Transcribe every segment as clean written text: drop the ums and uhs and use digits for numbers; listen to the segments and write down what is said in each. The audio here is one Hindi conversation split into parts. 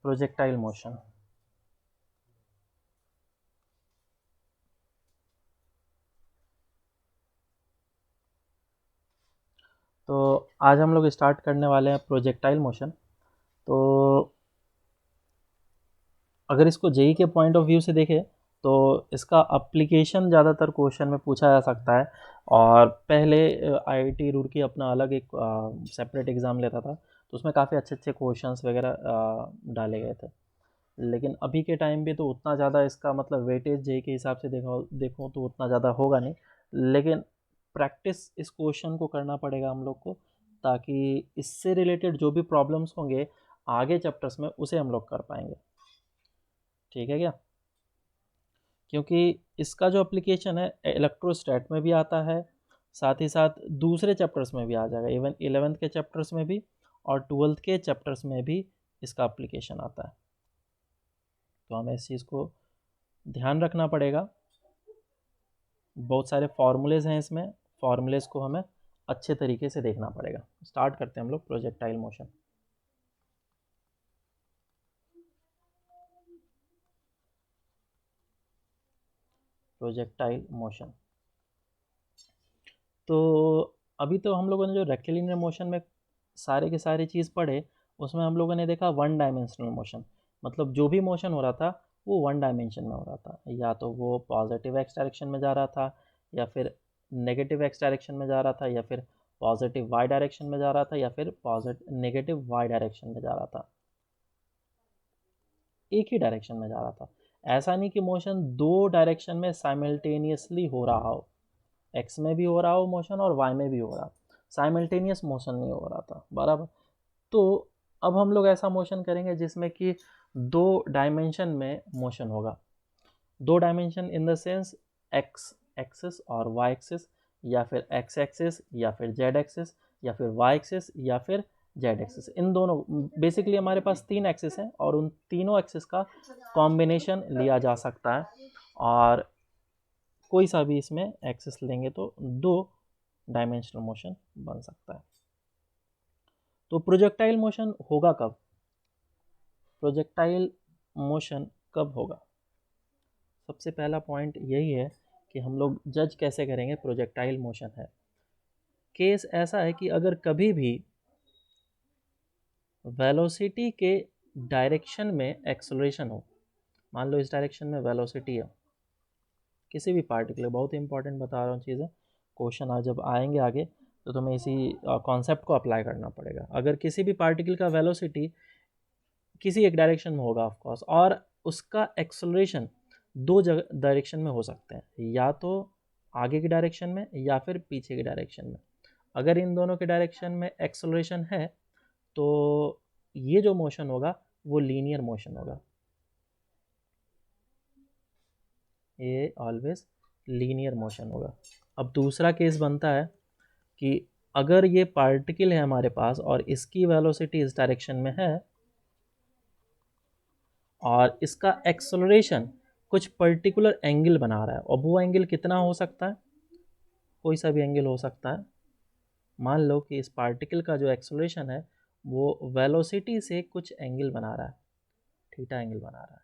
Projectile motion. तो आज हम लोग स्टार्ट करने वाले हैं प्रोजेक्टाइल मोशन। तो अगर इसको जेई के पॉइंट ऑफ व्यू से देखें तो इसका अप्लीकेशन ज़्यादातर क्वेश्चन में पूछा जा सकता है। और पहले आईआईटी रुड़की अपना अलग एक सेपरेट एग्ज़ाम लेता था, तो उसमें काफ़ी अच्छे अच्छे क्वेश्चंस वगैरह डाले गए थे। लेकिन अभी के टाइम पे तो उतना ज़्यादा इसका मतलब वेटेज जेई के हिसाब से देखो तो उतना ज़्यादा होगा नहीं। लेकिन प्रैक्टिस इस क्वेश्चन को करना पड़ेगा हम लोग को, ताकि इससे रिलेटेड जो भी प्रॉब्लम्स होंगे आगे चैप्टर्स में उसे हम लोग कर पाएंगे। ठीक है क्या? क्योंकि इसका जो एप्लीकेशन है इलेक्ट्रोस्टैट में भी आता है, साथ ही साथ दूसरे चैप्टर्स में भी आ जाएगा, इवन 11th के चैप्टर्स में भी और 12th के चैप्टर्स में भी इसका एप्लीकेशन आता है। तो हमें इस चीज़ को ध्यान रखना पड़ेगा। बहुत सारे फॉर्मूलेज़ हैं इसमें, फॉर्मूलेज़ को हमें अच्छे तरीके से देखना पड़ेगा। स्टार्ट करते हैं हम लोग प्रोजेक्टाइल मोशन। प्रोजेक्टाइल मोशन, तो अभी तो हम लोगों ने जो रेक्टिलिनियर मोशन में सारे के सारे चीज़ पढ़े, उसमें हम लोगों ने देखा वन डायमेंशनल मोशन। मतलब जो भी मोशन हो रहा था वो वन डायमेंशन में हो रहा था, या तो वो पॉजिटिव एक्स डायरेक्शन में जा रहा था, या फिर नेगेटिव एक्स डायरेक्शन में जा रहा था, या फिर पॉजिटिव वाई डायरेक्शन में जा रहा था, या फिर नेगेटिव वाई डायरेक्शन में जा रहा था। एक ही डायरेक्शन में जा रहा था। ऐसा नहीं कि मोशन दो डायरेक्शन में साइमल्टेनियसली हो रहा हो, एक्स में भी हो रहा हो मोशन और वाई में भी हो रहा, साइमल्टेनियस मोशन नहीं हो रहा था, बराबर। तो अब हम लोग ऐसा मोशन करेंगे जिसमें कि दो डायमेंशन में मोशन होगा। दो dimension in the sense x axis और वाई एक्सिस, या फिर एक्स एक्सिस या फिर जेड एक्सिस, या फिर वाई एक्सिस या फिर जेड एक्सिस। इन दोनों बेसिकली हमारे पास तीन एक्सिस हैं और उन तीनों एक्सिस का कॉम्बिनेशन लिया जा सकता है, और कोई सा भी इसमें एक्सिस लेंगे तो दो डायमेंशनल मोशन बन सकता है। तो प्रोजेक्टाइल मोशन होगा कब? प्रोजेक्टाइल मोशन कब होगा? सबसे पहला पॉइंट यही है कि हम लोग जज कैसे करेंगे प्रोजेक्टाइल मोशन है। केस ऐसा है कि अगर कभी भी वेलोसिटी के डायरेक्शन में एक्सेलरेशन हो, मान लो इस डायरेक्शन में वेलोसिटी है किसी भी पार्टिकल, बहुत इंपॉर्टेंट बता रहा हूँ चीज़ें, क्वेश्चन आज जब आएंगे आगे तो तुम्हें इसी कॉन्सेप्ट को अप्लाई करना पड़ेगा। अगर किसी भी पार्टिकल का वेलोसिटी किसी एक डायरेक्शन में होगा ऑफ कोर्स, और उसका एक्सेलरेशन दो जगह डायरेक्शन में हो सकते हैं, या तो आगे की डायरेक्शन में या फिर पीछे की डायरेक्शन में। अगर इन दोनों के डायरेक्शन में एक्सेलरेशन है तो ये जो मोशन होगा वो लीनियर मोशन होगा, ये ऑलवेज लीनियर मोशन होगा। अब दूसरा केस बनता है कि अगर ये पार्टिकल है हमारे पास और इसकी वेलोसिटी इस डायरेक्शन में है और इसका एक्सेलरेशन कुछ पर्टिकुलर एंगल बना रहा है, और वो एंगल कितना हो सकता है? कोई सा भी एंगल हो सकता है। मान लो कि इस पार्टिकल का जो एक्सेलरेशन है वो वेलोसिटी से कुछ एंगल बना रहा है, थीटा एंगल बना रहा है।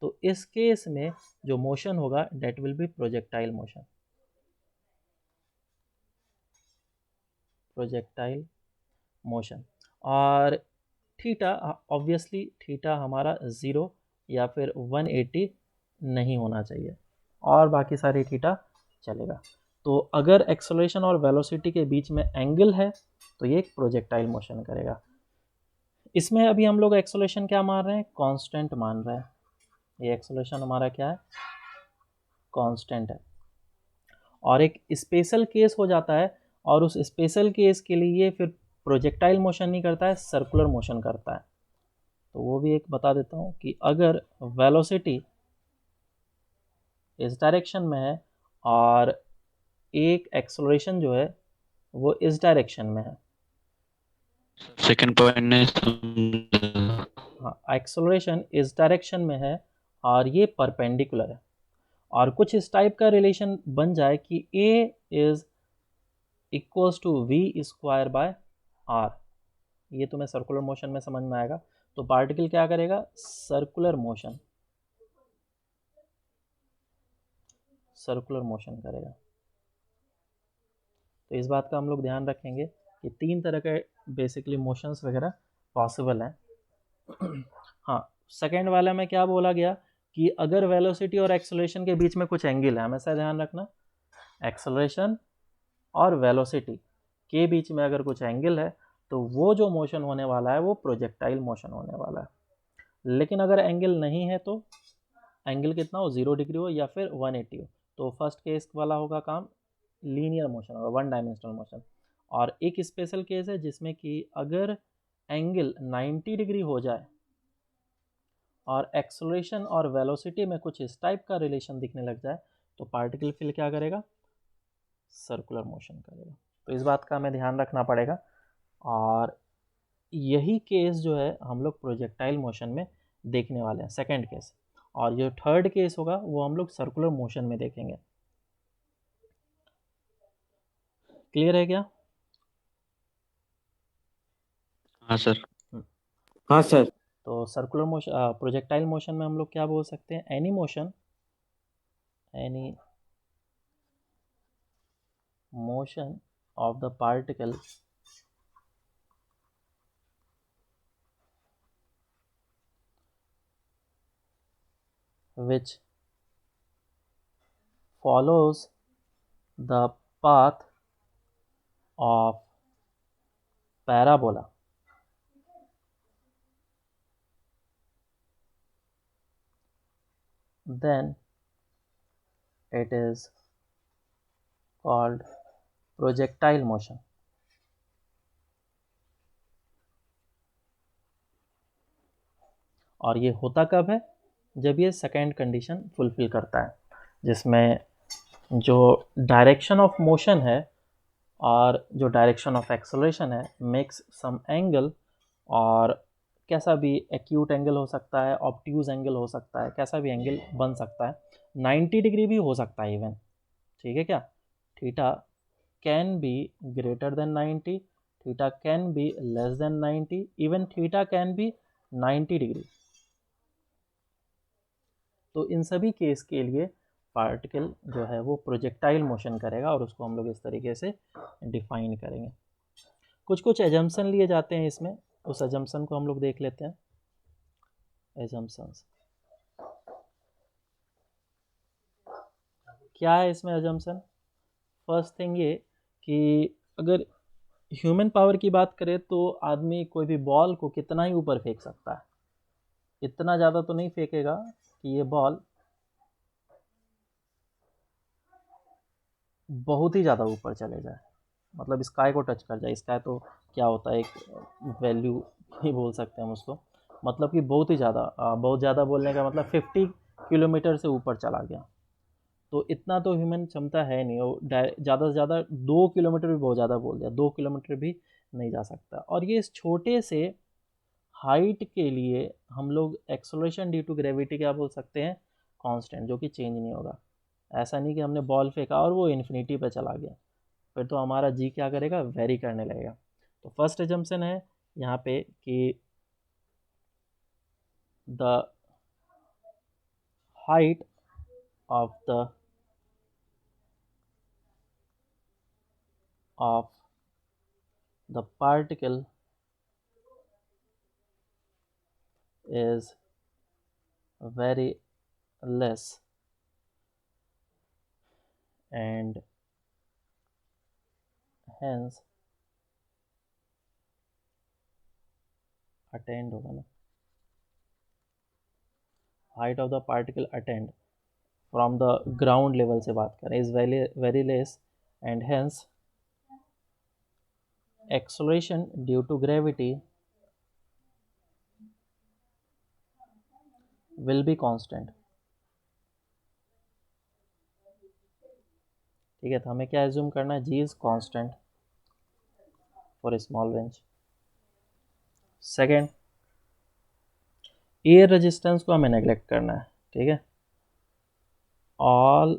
तो इस केस में जो मोशन होगा that will be projectile motion. Projectile motion, और थीटा ऑब्वियसली थीटा हमारा 0 या फिर 180 नहीं होना चाहिए, और बाकी सारी थीटा चलेगा। तो अगर एक्सेलरेशन और वेलोसिटी के बीच में एंगल है तो ये एक प्रोजेक्टाइल मोशन करेगा। इसमें अभी हम लोग एक्सेलरेशन क्या मान रहे हैं? कांस्टेंट मान रहे हैं। ये एक्सेलरेशन हमारा क्या है? कांस्टेंट है। और एक स्पेशल केस हो जाता है, और उस स्पेशल केस के लिए फिर प्रोजेक्टाइल मोशन नहीं करता है, सर्कुलर मोशन करता है। तो वो भी एक बता देता हूँ कि अगर वेलोसिटी इस डायरेक्शन में है और एक एक्सेलरेशन जो है वो इस डायरेक्शन में है, सेकंड पॉइंट ने समझा। हाँ, एक्सेलरेशन इस डायरेक्शन में है और ये परपेंडिकुलर है, और कुछ इस टाइप का रिलेशन बन जाए कि a is equals to v square by r, ये तुम्हें सर्कुलर मोशन में समझ में आएगा। तो पार्टिकल क्या करेगा, सर्कुलर मोशन करेगा। तो इस बात का हम लोग ध्यान रखेंगे कि 3 तरह के बेसिकली मोशंस वगैरह पॉसिबल हैं। हाँ, सेकेंड वाला में क्या बोला गया कि अगर वेलोसिटी और एक्सेलरेशन के बीच में कुछ एंगल है, हमेशा ध्यान रखना, एक्सेलरेशन और वेलोसिटी के बीच में अगर कुछ एंगल है तो वो जो मोशन होने वाला है वो प्रोजेक्टाइल मोशन होने वाला है। लेकिन अगर एंगल नहीं है तो एंगल कितना हो, 0 डिग्री हो या फिर 180 हो, तो फर्स्ट केस वाला होगा काम, लीनियर मोशन होगा, 1 डायमेंशनल मोशन। और एक स्पेशल केस है जिसमें कि अगर एंगल 90 डिग्री हो जाए और एक्सेलरेशन और वेलोसिटी में कुछ इस टाइप का रिलेशन दिखने लग जाए तो पार्टिकल फिर क्या करेगा, सर्कुलर मोशन करेगा। तो इस बात का हमें ध्यान रखना पड़ेगा। और यही केस जो है हम लोग प्रोजेक्टाइल मोशन में देखने वाले हैं, सेकंड केस। और जो थर्ड केस होगा वो हम लोग सर्कुलर मोशन में देखेंगे। क्लियर है क्या? हाँ सर। हाँ सर। तो सर्कुलर मोशन, प्रोजेक्टाइल मोशन में हम लोग क्या बोल सकते हैं, any motion of the particle which follows the path of parabola, then it is called projectile motion। और ये होता कब है, जब ये सेकेंड कंडीशन फुलफिल करता है, जिसमें जो डायरेक्शन ऑफ मोशन है और जो डायरेक्शन ऑफ एक्सेलरेशन है मेक्स सम एंगल, और कैसा भी एक्यूट एंगल हो सकता है, ऑब्ट्यूज एंगल हो सकता है, कैसा भी एंगल बन सकता है, 90 डिग्री भी हो सकता है इवन, ठीक है क्या, theta can be greater than 90, theta can be less than 90, even theta can be 90 degree. तो इन सभी केस के लिए पार्टिकल जो है वो प्रोजेक्टाइल मोशन करेगा और उसको हम लोग इस तरीके से डिफाइन करेंगे। कुछ कुछ एजम्पशन लिए जाते हैं इसमें, उस एजम्पशन को हम लोग देख लेते हैं। एजम्पशंस क्या है इसमें एजम्पशन? फर्स्ट थिंग ये कि अगर ह्यूमन पावर की बात करें तो आदमी कोई भी बॉल को कितना ही ऊपर फेंक सकता है, इतना ज़्यादा तो नहीं फेंकेगा कि ये बॉल बहुत ही ज़्यादा ऊपर चले जाए, मतलब स्काई को टच कर जाए। स्काई तो क्या होता है, एक वैल्यू ही बोल सकते हैं हम उसको, मतलब कि बहुत ही ज़्यादा, बहुत ज़्यादा बोलने का मतलब 50 किलोमीटर से ऊपर चला गया। तो इतना तो ह्यूमन क्षमता है नहीं, वो ज़्यादा से ज़्यादा 2 किलोमीटर भी बहुत ज़्यादा बोल दिया, 2 किलोमीटर भी नहीं जा सकता। और ये इस छोटे से हाइट के लिए हम लोग एक्सेलरेशन ड्यू टू ग्रेविटी क्या बोल सकते हैं, कांस्टेंट, जो कि चेंज नहीं होगा। ऐसा नहीं कि हमने बॉल फेंका और वो इन्फिनिटी पे चला गया, फिर तो हमारा जी क्या करेगा, वेरी करने लगेगा। तो फर्स्ट एजम्पशन है यहाँ पे कि the height of the particle is very less and hence attained होगा ना, height of the particle attained from the ground level से बात करें is very less and hence acceleration due to gravity will be constant। ठीक है, तो हमें क्या एज्यूम करना है, g is constant for a small range। Second, air resistance को हमें नेग्लेक्ट करना है, ठीक है, all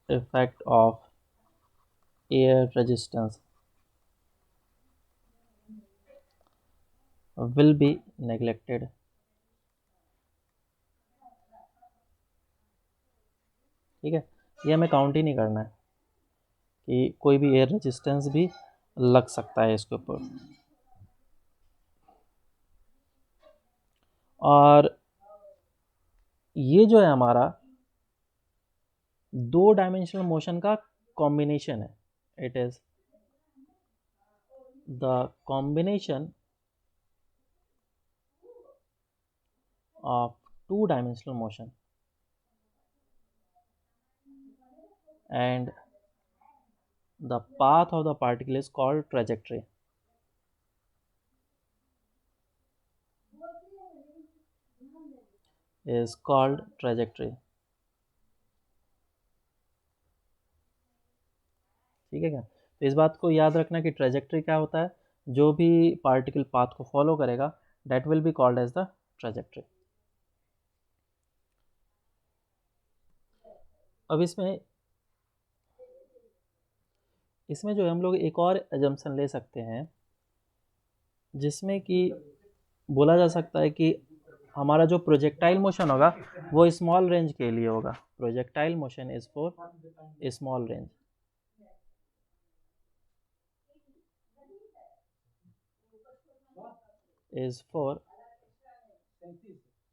effect of air resistance will be neglected. ठीक है, ये हमें काउंट ही नहीं करना है कि कोई भी एयर रेजिस्टेंस भी लग सकता है इसके ऊपर। और ये जो है हमारा 2 डायमेंशनल मोशन का कॉम्बिनेशन है। It is the combination of 2 dimensional motion and the path of the particle is called trajectory. Is called trajectory. ठीक है क्या? तो इस बात को याद रखना कि ट्रेजेक्ट्री क्या होता है, जो भी पार्टिकल पाथ को फॉलो करेगा that will be called as the trajectory. अब इसमें जो है हम लोग एक और एजम्पशन ले सकते हैं, जिसमें कि बोला जा सकता है कि हमारा जो प्रोजेक्टाइल मोशन होगा वो स्मॉल रेंज के लिए होगा। Projectile motion is for small range. Is for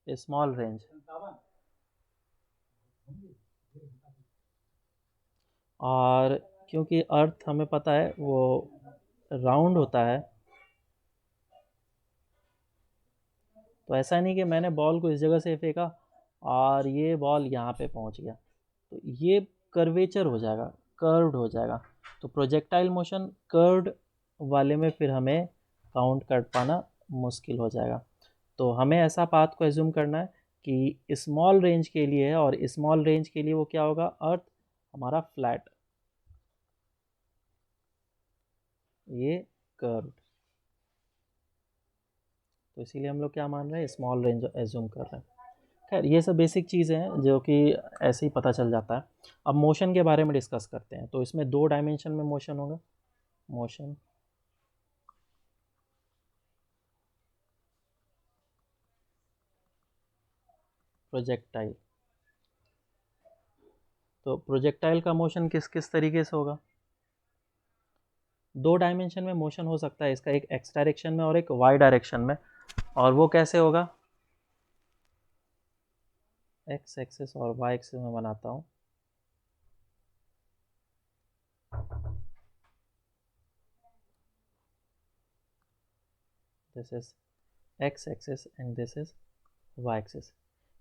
small range. और क्योंकि अर्थ हमें पता है वो राउंड होता है, तो ऐसा नहीं कि मैंने बॉल को इस जगह से फेंका और ये बॉल यहाँ पे पहुँच गया, तो ये कर्वेचर हो जाएगा, कर्व्ड हो जाएगा। तो प्रोजेक्टाइल मोशन कर्व्ड वाले में फिर हमें काउंट कर पाना मुश्किल हो जाएगा। तो हमें ऐसा पाथ को एज्यूम करना है कि स्मॉल रेंज के लिए है, और स्मॉल रेंज के लिए वो क्या होगा, अर्थ हमारा फ्लैट, ये कर्व्ड। तो इसीलिए हम लोग क्या मान रहे हैं, स्मॉल रेंज एज्यूम कर रहे हैं। खैर ये सब बेसिक चीज़ें हैं जो कि ऐसे ही पता चल जाता है। अब मोशन के बारे में डिस्कस करते हैं। तो इसमें 2 डायमेंशन में मोशन होगा, मोशन प्रोजेक्टाइल। तो प्रोजेक्टाइल का मोशन किस किस तरीके से होगा? 2 डायमेंशन में मोशन हो सकता है इसका, एक एक्स डायरेक्शन में और एक वाई डायरेक्शन में। और वो कैसे होगा, एक्स एक्सिस और वाई एक्सिस में बनाता हूँ। This is x axis and this is y axis.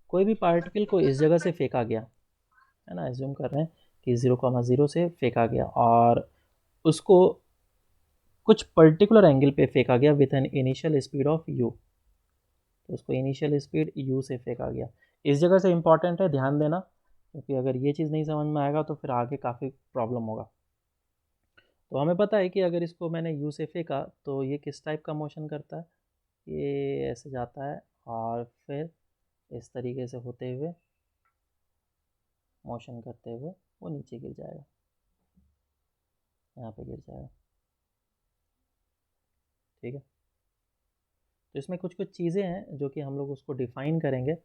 कोई भी पार्टिकल को इस जगह से फेंका गया है ना, एज्यूम कर रहे हैं कि 0,0 से फेंका गया और उसको कुछ पर्टिकुलर एंगल पे फेंका गया with an initial speed of u। तो उसको इनिशियल स्पीड u से फेंका गया। इस जगह से इम्पॉर्टेंट है, ध्यान देना, क्योंकि अगर ये चीज़ नहीं समझ में आएगा तो फिर आगे काफ़ी प्रॉब्लम होगा। तो हमें पता है कि अगर इसको मैंने u से फेंका तो ये किस टाइप का मोशन करता है, ये ऐसे जाता है और फिर इस तरीके से होते हुए मोशन करते हुए वो नीचे गिर जाएगा, यहाँ पे गिर जाएगा। ठीक है, तो इसमें कुछ कुछ चीज़ें हैं जो कि हम लोग उसको डिफाइन करेंगे।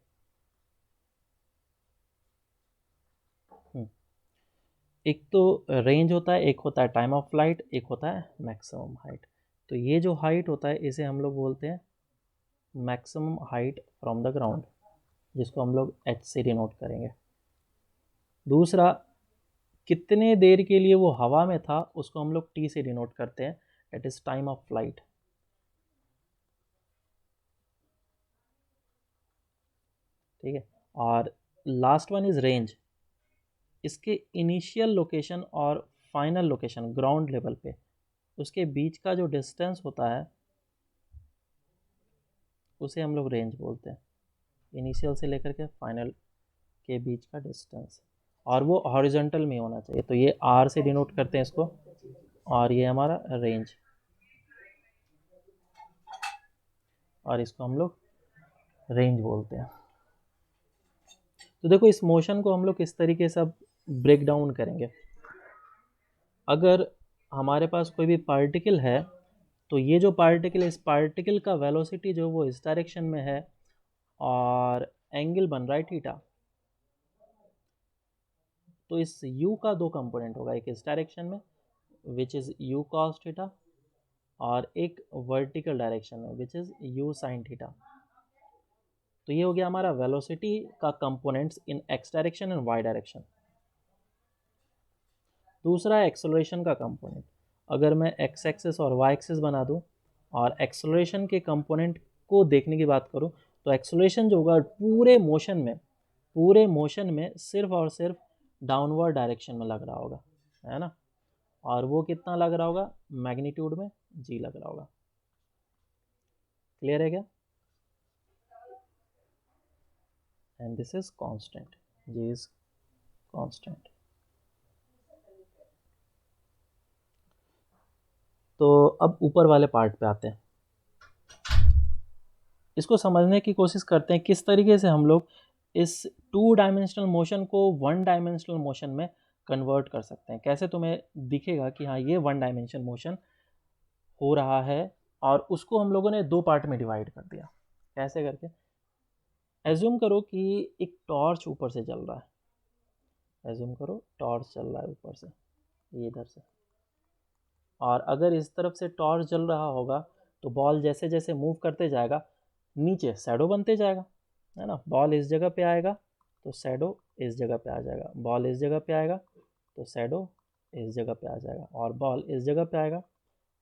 एक तो रेंज होता है, एक होता है टाइम ऑफ फ्लाइट, एक होता है मैक्सिमम हाइट। तो ये जो हाइट होता है इसे हम लोग बोलते हैं maximum height from the ground, जिसको हम लोग h से डिनोट करेंगे। दूसरा, कितने देर के लिए वो हवा में था उसको हम लोग t से डिनोट करते हैं, that is time of flight. ठीक है, और लास्ट वन इज रेंज। इसके इनिशियल लोकेशन और फाइनल लोकेशन ग्राउंड लेवल पे उसके बीच का जो डिस्टेंस होता है उसे हम लोग रेंज बोलते हैं, इनिशियल से लेकर के फाइनल के बीच का डिस्टेंस, और वो हॉरिजॉन्टल में होना चाहिए। तो ये r से डिनोट करते हैं इसको, और ये हमारा रेंज, और इसको हम लोग रेंज बोलते हैं। तो देखो इस मोशन को हम लोग किस तरीके से अब ब्रेक डाउन करेंगे। अगर हमारे पास कोई भी पार्टिकल है तो ये जो पार्टिकल, इस पार्टिकल का वेलोसिटी जो वो इस डायरेक्शन में है और एंगल बन रहा है थीटा। तो इस u का दो कंपोनेंट होगा, एक इस डायरेक्शन में which is u cos theta और एक वर्टिकल डायरेक्शन में which is u sin theta. तो ये हो गया हमारा वेलोसिटी का components in x direction and y direction. दूसरा है एक्सेलरेशन का कंपोनेंट। अगर मैं x एक्सिस और y एक्सिस बना दूं और एक्सेलरेशन के कंपोनेंट को देखने की बात करूं तो एक्सेलरेशन जो होगा पूरे मोशन में सिर्फ और सिर्फ डाउनवर्ड डायरेक्शन में लग रहा होगा, है ना। और वो कितना लग रहा होगा, मैग्नीट्यूड में g लग रहा होगा। क्लियर है क्या? And this is constant, g is constant. तो अब ऊपर वाले पार्ट पे आते हैं, इसको समझने की कोशिश करते हैं किस तरीके से हम लोग इस 2 डायमेंशनल मोशन को 1 डायमेंशनल मोशन में कन्वर्ट कर सकते हैं। कैसे तुम्हें दिखेगा कि हाँ ये 1 डायमेंशन मोशन हो रहा है और उसको हम लोगों ने 2 पार्ट में डिवाइड कर दिया। कैसे करके, एज्यूम करो कि एक टॉर्च ऊपर से जल रहा है, एज्यूम करो टॉर्च चल रहा है ऊपर से, ये इधर से, और अगर इस तरफ से टॉर्च जल रहा होगा तो बॉल जैसे जैसे मूव करते जाएगा नीचे शैडो बनते जाएगा, है ना। बॉल इस जगह पे आएगा तो शैडो इस जगह पे आ जाएगा, बॉल इस जगह पे आएगा तो शैडो इस जगह पे आ जाएगा, और बॉल इस जगह पे आएगा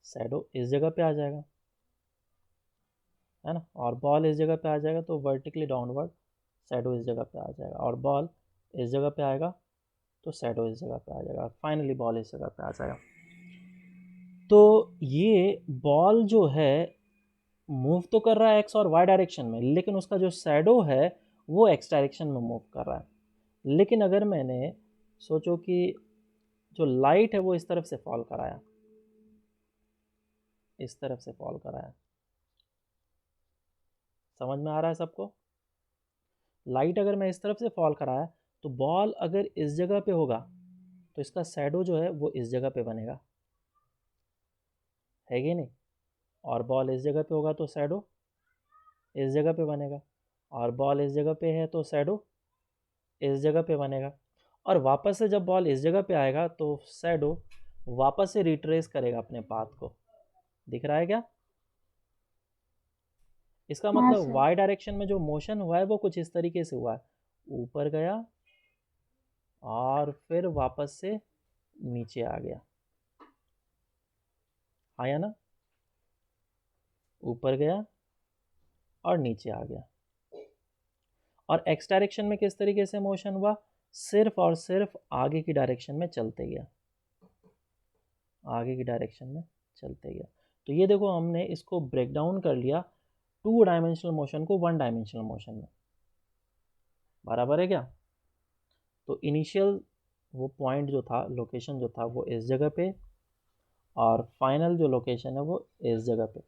शैडो इस जगह पे आ जाएगा, है ना। और बॉल इस जगह पे आ जाएगा तो वर्टिकली डाउनवर्ड शैडो इस जगह पे आ जाएगा, और बॉल इस जगह पे आएगा तो शैडो इस जगह पे आ जाएगा, और फाइनली बॉल इस जगह पे आ जाएगा। तो ये बॉल जो है मूव तो कर रहा है एक्स और वाई डायरेक्शन में, लेकिन उसका जो शैडो है वो एक्स डायरेक्शन में मूव कर रहा है। लेकिन अगर मैंने सोचो कि जो लाइट है वो इस तरफ से फॉल कराया, इस तरफ से फॉल कराया, समझ में आ रहा है सबको? लाइट अगर मैं इस तरफ से फॉल कराया तो बॉल अगर इस जगह पे होगा तो इसका शैडो जो है वो इस जगह पे बनेगा, है कि नहीं। और बॉल इस जगह पे होगा तो शैडो इस जगह पे बनेगा, और बॉल इस जगह पे है तो शैडो इस जगह पे बनेगा। और वापस से जब बॉल इस जगह पे आएगा तो शैडो वापस से रिट्रेस करेगा अपने पाथ को। दिख रहा है क्या? इसका हाँ मतलब सर। वाई डायरेक्शन में जो मोशन हुआ है वो कुछ इस तरीके से हुआ है, ऊपर गया और फिर वापस से नीचे आ गया, आया ना, ऊपर गया और नीचे आ गया। और एक्स डायरेक्शन में किस तरीके से मोशन हुआ, सिर्फ और सिर्फ आगे की डायरेक्शन में चलते गया, आगे की डायरेक्शन में चलते गया। तो ये देखो हमने इसको ब्रेक डाउन कर लिया 2 डायमेंशनल मोशन को 1 डायमेंशनल मोशन में, बराबर है क्या। तो इनिशियल वो पॉइंट जो था, लोकेशन जो था वो इस जगह पे, और फाइनल जो लोकेशन है वो इस जगह पे,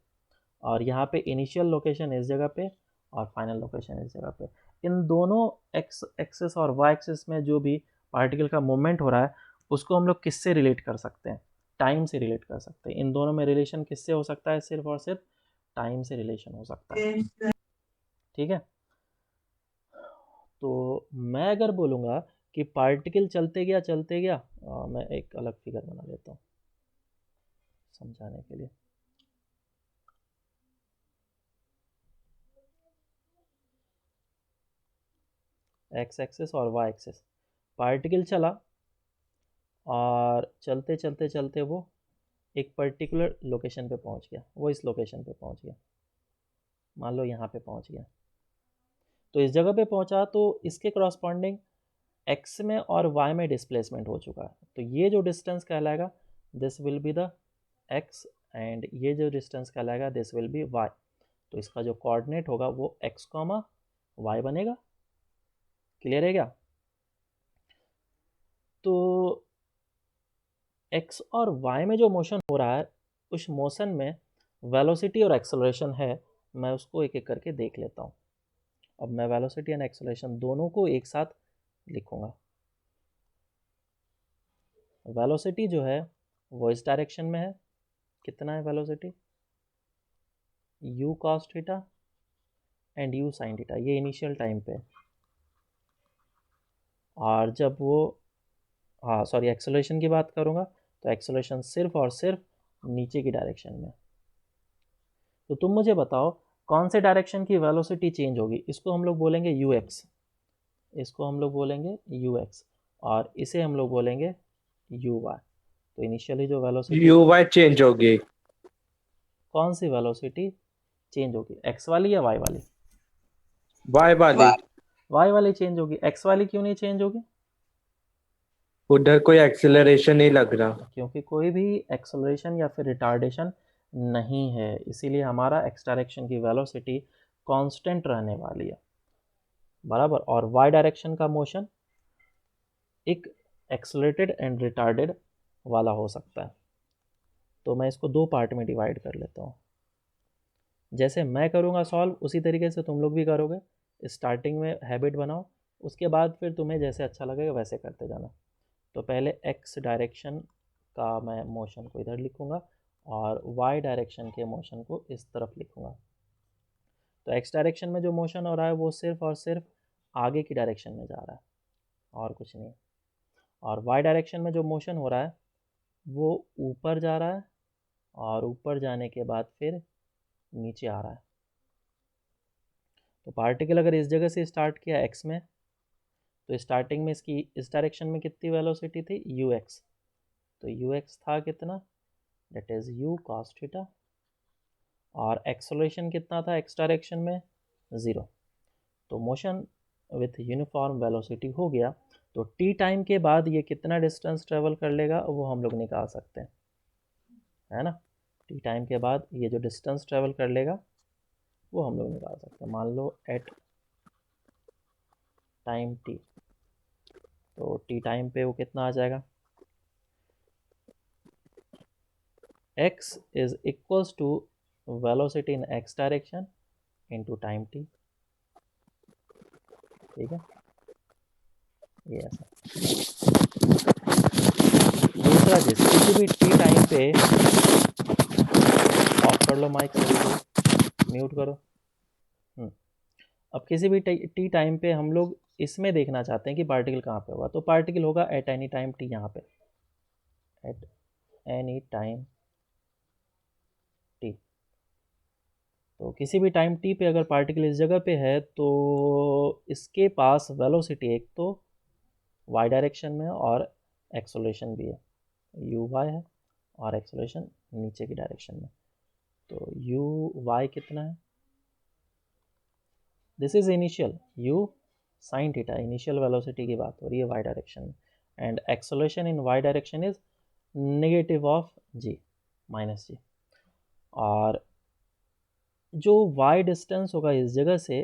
और यहाँ पे इनिशियल लोकेशन इस जगह पे और फाइनल लोकेशन इस जगह पे। इन दोनों एक्स एक्सिस और वाई एक्सिस में जो भी पार्टिकल का मूवमेंट हो रहा है उसको हम लोग किससे रिलेट कर सकते हैं, टाइम से रिलेट कर सकते हैं। इन दोनों में रिलेशन किससे हो सकता है, सिर्फ और सिर्फ टाइम से रिलेशन हो सकता है, ठीक है। तो मैं अगर बोलूँगा कि पार्टिकल चलते गया, मैं एक अलग फिगर बना लेता हूँ समझाने के लिए। एक्स एक्सिस और वाई एक्सिस, पार्टिकल चला और चलते चलते चलते वो एक पर्टिकुलर लोकेशन पे पहुंच गया, वो इस लोकेशन पे पहुंच गया, मान लो यहाँ पे पहुंच गया। तो इस जगह पे पहुंचा तो इसके क्रॉसपॉन्डिंग एक्स में और वाई में डिस्प्लेसमेंट हो चुका है, तो ये जो डिस्टेंस कहलाएगा this will be the x, and ये जो डिस्टेंस कहलाएगा दिस विल बी वाई। तो इसका जो कोऑर्डिनेट होगा वो एक्स कॉमा वाई बनेगा। क्लियर है क्या? तो एक्स और वाई में जो मोशन हो रहा है उस मोशन में वेलोसिटी और एक्सेलरेशन है, मैं उसको एक एक करके देख लेता हूँ। अब मैं वेलोसिटी एंड एक्सेलरेशन दोनों को एक साथ लिखूँगा। वेलोसिटी जो है वो इस डायरेक्शन में है, कितना है velocity, you cos theta and you sine theta, ये इनिशियल टाइम पे। और जब वो, हाँ सॉरी, एक्सेलरेशन की बात करूँगा तो एक्सेलरेशन सिर्फ और सिर्फ नीचे की डायरेक्शन में। तो तुम मुझे बताओ कौन से डायरेक्शन की वेलोसिटी चेंज होगी। इसको हम लोग बोलेंगे यू एक्स, इसको हम लोग बोलेंगे यू एक्स, और इसे हम लोग बोलेंगे यू वाई। तो इनिशियली जो वेलोसिटी, यू वाई चेंज होगी। कौन सी वेलोसिटी चेंज होगी, एक्स वाली या वाई वाली? वाई वाली। वाई वाली चेंज होगी। एक्स वाली क्यों नहीं चेंज होगी? उधर कोई एक्सेलरेशन नहीं लग रहा। क्योंकि कोई भी एक्सेलरेशन या फिर रिटार्डेशन नहीं है, इसीलिए हमारा एक्स डायरेक्शन की वेलोसिटी कांस्टेंट रहने वाली है, बराबर। और वाई डायरेक्शन का मोशन एक एक्सेलरेटेड एंड रिटार्डेड वाला हो सकता है। तो मैं इसको दो पार्ट में डिवाइड कर लेता हूँ। जैसे मैं करूँगा सॉल्व, उसी तरीके से तुम लोग भी करोगे। स्टार्टिंग में हैबिट बनाओ, उसके बाद फिर तुम्हें जैसे अच्छा लगेगा वैसे करते जाना। तो पहले एक्स डायरेक्शन का मैं मोशन को इधर लिखूँगा और वाई डायरेक्शन के मोशन को इस तरफ लिखूँगा। तो एक्स डायरेक्शन में जो मोशन हो रहा है वो सिर्फ और सिर्फ आगे की डायरेक्शन में जा रहा है और कुछ नहीं। और वाई डायरेक्शन में जो मोशन हो रहा है वो ऊपर जा रहा है और ऊपर जाने के बाद फिर नीचे आ रहा है। तो पार्टिकल अगर इस जगह से स्टार्ट किया एक्स में, तो स्टार्टिंग में इसकी इस डायरेक्शन में कितनी वेलोसिटी थी, यू एक्स। तो यू एक्स था कितना, that is u cos theta. और एक्सेलरेशन कितना था एक्स डायरेक्शन में, ज़ीरो। तो मोशन विथ यूनिफॉर्म वेलोसिटी हो गया। तो टी टाइम के बाद ये कितना डिस्टेंस ट्रेवल कर लेगा वो हम लोग निकाल सकते हैं, है ना। टी टाइम के बाद ये जो डिस्टेंस ट्रेवल कर लेगा वो हम लोग निकाल सकते हैं। मान लो एट टाइम टी, तो टी टाइम पे वो कितना आ जाएगा, x is equals to velocity in x direction into time t। ठीक है, ये ऐसा। दूसरा चीज, किसी भी टी टाइम पे, ऑफ कर लो माइक सभी को, म्यूट करो। अब किसी भी टी टाइम पे हम लोग इसमें देखना चाहते हैं कि पार्टिकल कहाँ पे होगा। तो पार्टिकल होगा एट एनी टाइम टी, यहाँ पे एट एनी टाइम टी। तो किसी भी टाइम टी पे अगर पार्टिकल इस जगह पे है तो इसके पास वेलोसिटी एक तो वाई डायरेक्शन में और एक्सेलरेशन भी है, यू वाई है, और एक्सेलरेशन नीचे की डायरेक्शन में। तो यू वाई कितना है, this is initial U sine theta, initial velocity की बात हो रही है वाई डायरेक्शन में। And acceleration in Y direction is negative of G, minus G. और जो वाई डिस्टेंस होगा इस जगह से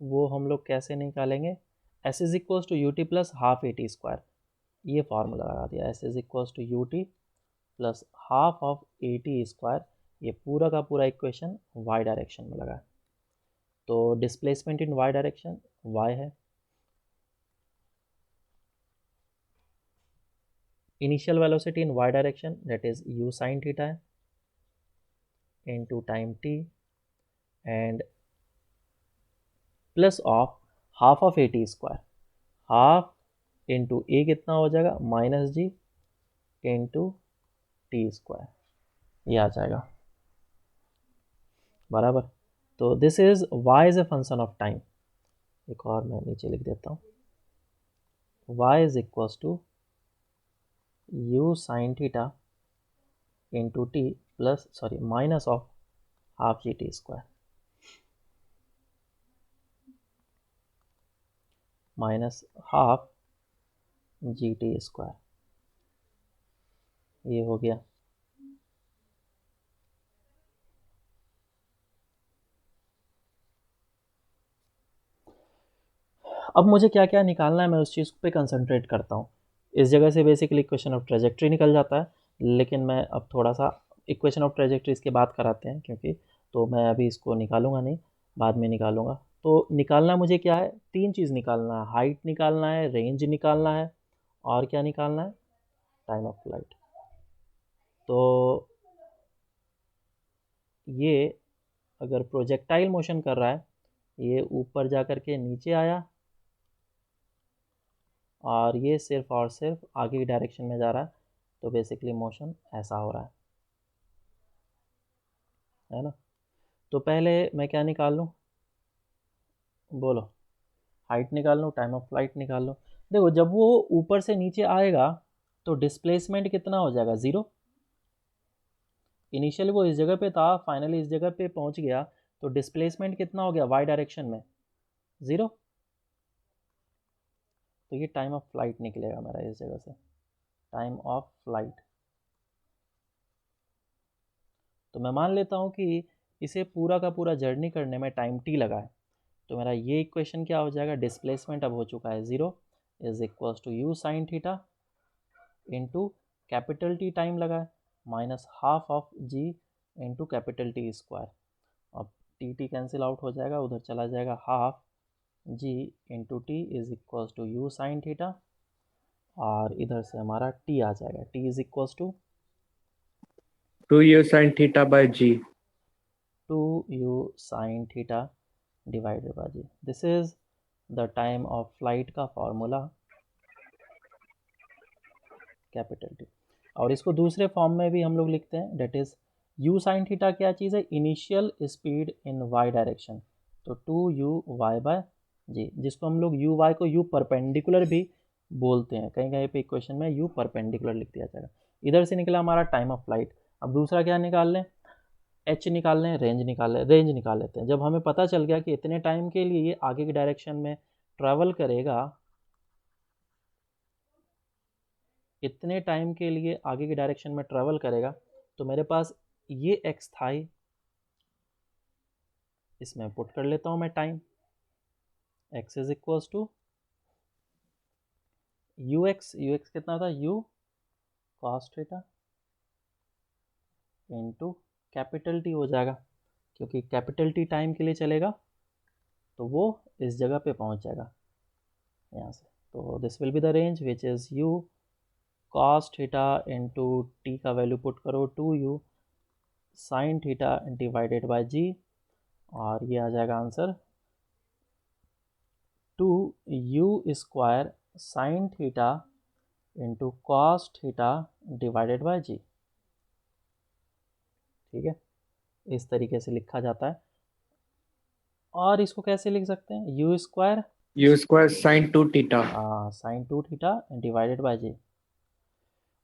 वो हम लोग कैसे निकालेंगे, s is equals to U T plus half A T square. ये फार्मूला लगा दिया, s is equals to U T plus half of a T square. ये पूरा का पूरा इक्वेशन वाई डायरेक्शन में लगा है। तो displacement in Y direction y है, initial velocity in Y direction that is u sine theta है into time t, and plus of half of a T square, half into a कितना हो जाएगा, minus g into T square, ये आ जाएगा, बराबर। तो this is y is a function of time. एक और मैं नीचे लिख देता हूँ, y is equals to u sine theta into T plus sorry minus of half G T square, minus half G T square, ये हो गया। अब मुझे क्या क्या निकालना है मैं उस चीज़ पे कंसंट्रेट करता हूँ। इस जगह से बेसिकली इक्वेशन ऑफ ट्रेजेक्ट्री निकल जाता है, लेकिन मैं अब थोड़ा सा इक्वेशन ऑफ ट्रेजेक्ट्री इसके बाद कराते हैं क्योंकि, तो मैं अभी इसको निकालूंगा नहीं, बाद में निकालूंगा। तो निकालना मुझे क्या है, तीन चीज़ निकालना है, हाइट निकालना है, रेंज निकालना है, और क्या निकालना है, टाइम ऑफ फ्लाइट। तो ये अगर प्रोजेक्टाइल मोशन कर रहा है, ये ऊपर जा कर के नीचे आया और ये सिर्फ और सिर्फ आगे की डायरेक्शन में जा रहा है, तो बेसिकली मोशन ऐसा हो रहा है ना। तो पहले मैं क्या निकाल लूँ, बोलो, हाइट निकाल लूँ, टाइम ऑफ फ्लाइट निकाल लूँ। देखो जब वो ऊपर से नीचे आएगा तो डिस्प्लेसमेंट कितना हो जाएगा, 0। इनिशियली वो इस जगह पे था, फाइनली इस जगह पे पहुंच गया, तो डिस्प्लेसमेंट कितना हो गया वाई डायरेक्शन में, 0। तो ये टाइम ऑफ फ्लाइट निकलेगा मेरा इस जगह से, टाइम ऑफ फ्लाइट। तो मैं मान लेता हूँ कि इसे पूरा का पूरा जर्नी करने में टाइम t लगा है, तो मेरा ये इक्वेशन क्या हो जाएगा, डिस्प्लेसमेंट अब हो चुका है 0 is equals to u sine theta into capital T time लगा है minus half of g into capital T square. अब टी कैंसिल आउट हो जाएगा, उधर चला जाएगा half g into t is equals to u sine theta, और इधर से हमारा t आ जाएगा, t is equals to 2u sin theta by g. 2u sin theta divided by g। This is the time of flight का फॉर्मूला, कैपिटल T। और इसको दूसरे फॉर्म में भी हम लोग लिखते हैं, that is u sine theta क्या चीज़ है, initial speed in y direction, तो 2u y बाय जी, जिसको हम लोग u y को u परपेंडिकुलर भी बोलते हैं, कहीं कहीं पे इक्वेशन में u परपेंडिकुलर लिख दिया जाएगा। इधर से निकला हमारा टाइम ऑफ फ्लाइट। अब दूसरा क्या निकाल लें, h निकाल लें, रेंज निकाल लेते हैं। जब हमें पता चल गया कि इतने टाइम के लिए ये आगे की डायरेक्शन में ट्रैवल करेगा, इतने टाइम के लिए आगे की डायरेक्शन में ट्रैवल करेगा, तो मेरे पास ये x था ही, इसमें पुट कर लेता हूँ मैं time, x is equals to ux कितना था, u cos theta into capital T हो जाएगा, क्योंकि कैपिटल T टाइम के लिए चलेगा तो वो इस जगह पे पहुंच जाएगा यहाँ से। तो this will be the range which is u cos theta into t का वैल्यू पुट करो 2u sine theta divided by g, और ये आ जाएगा answer 2u square sine theta into cos theta divided by g. ठीक है, इस तरीके से लिखा जाता है। और इसको कैसे लिख सकते हैं, u square u square sin 2 theta. Sine 2 theta divided by g.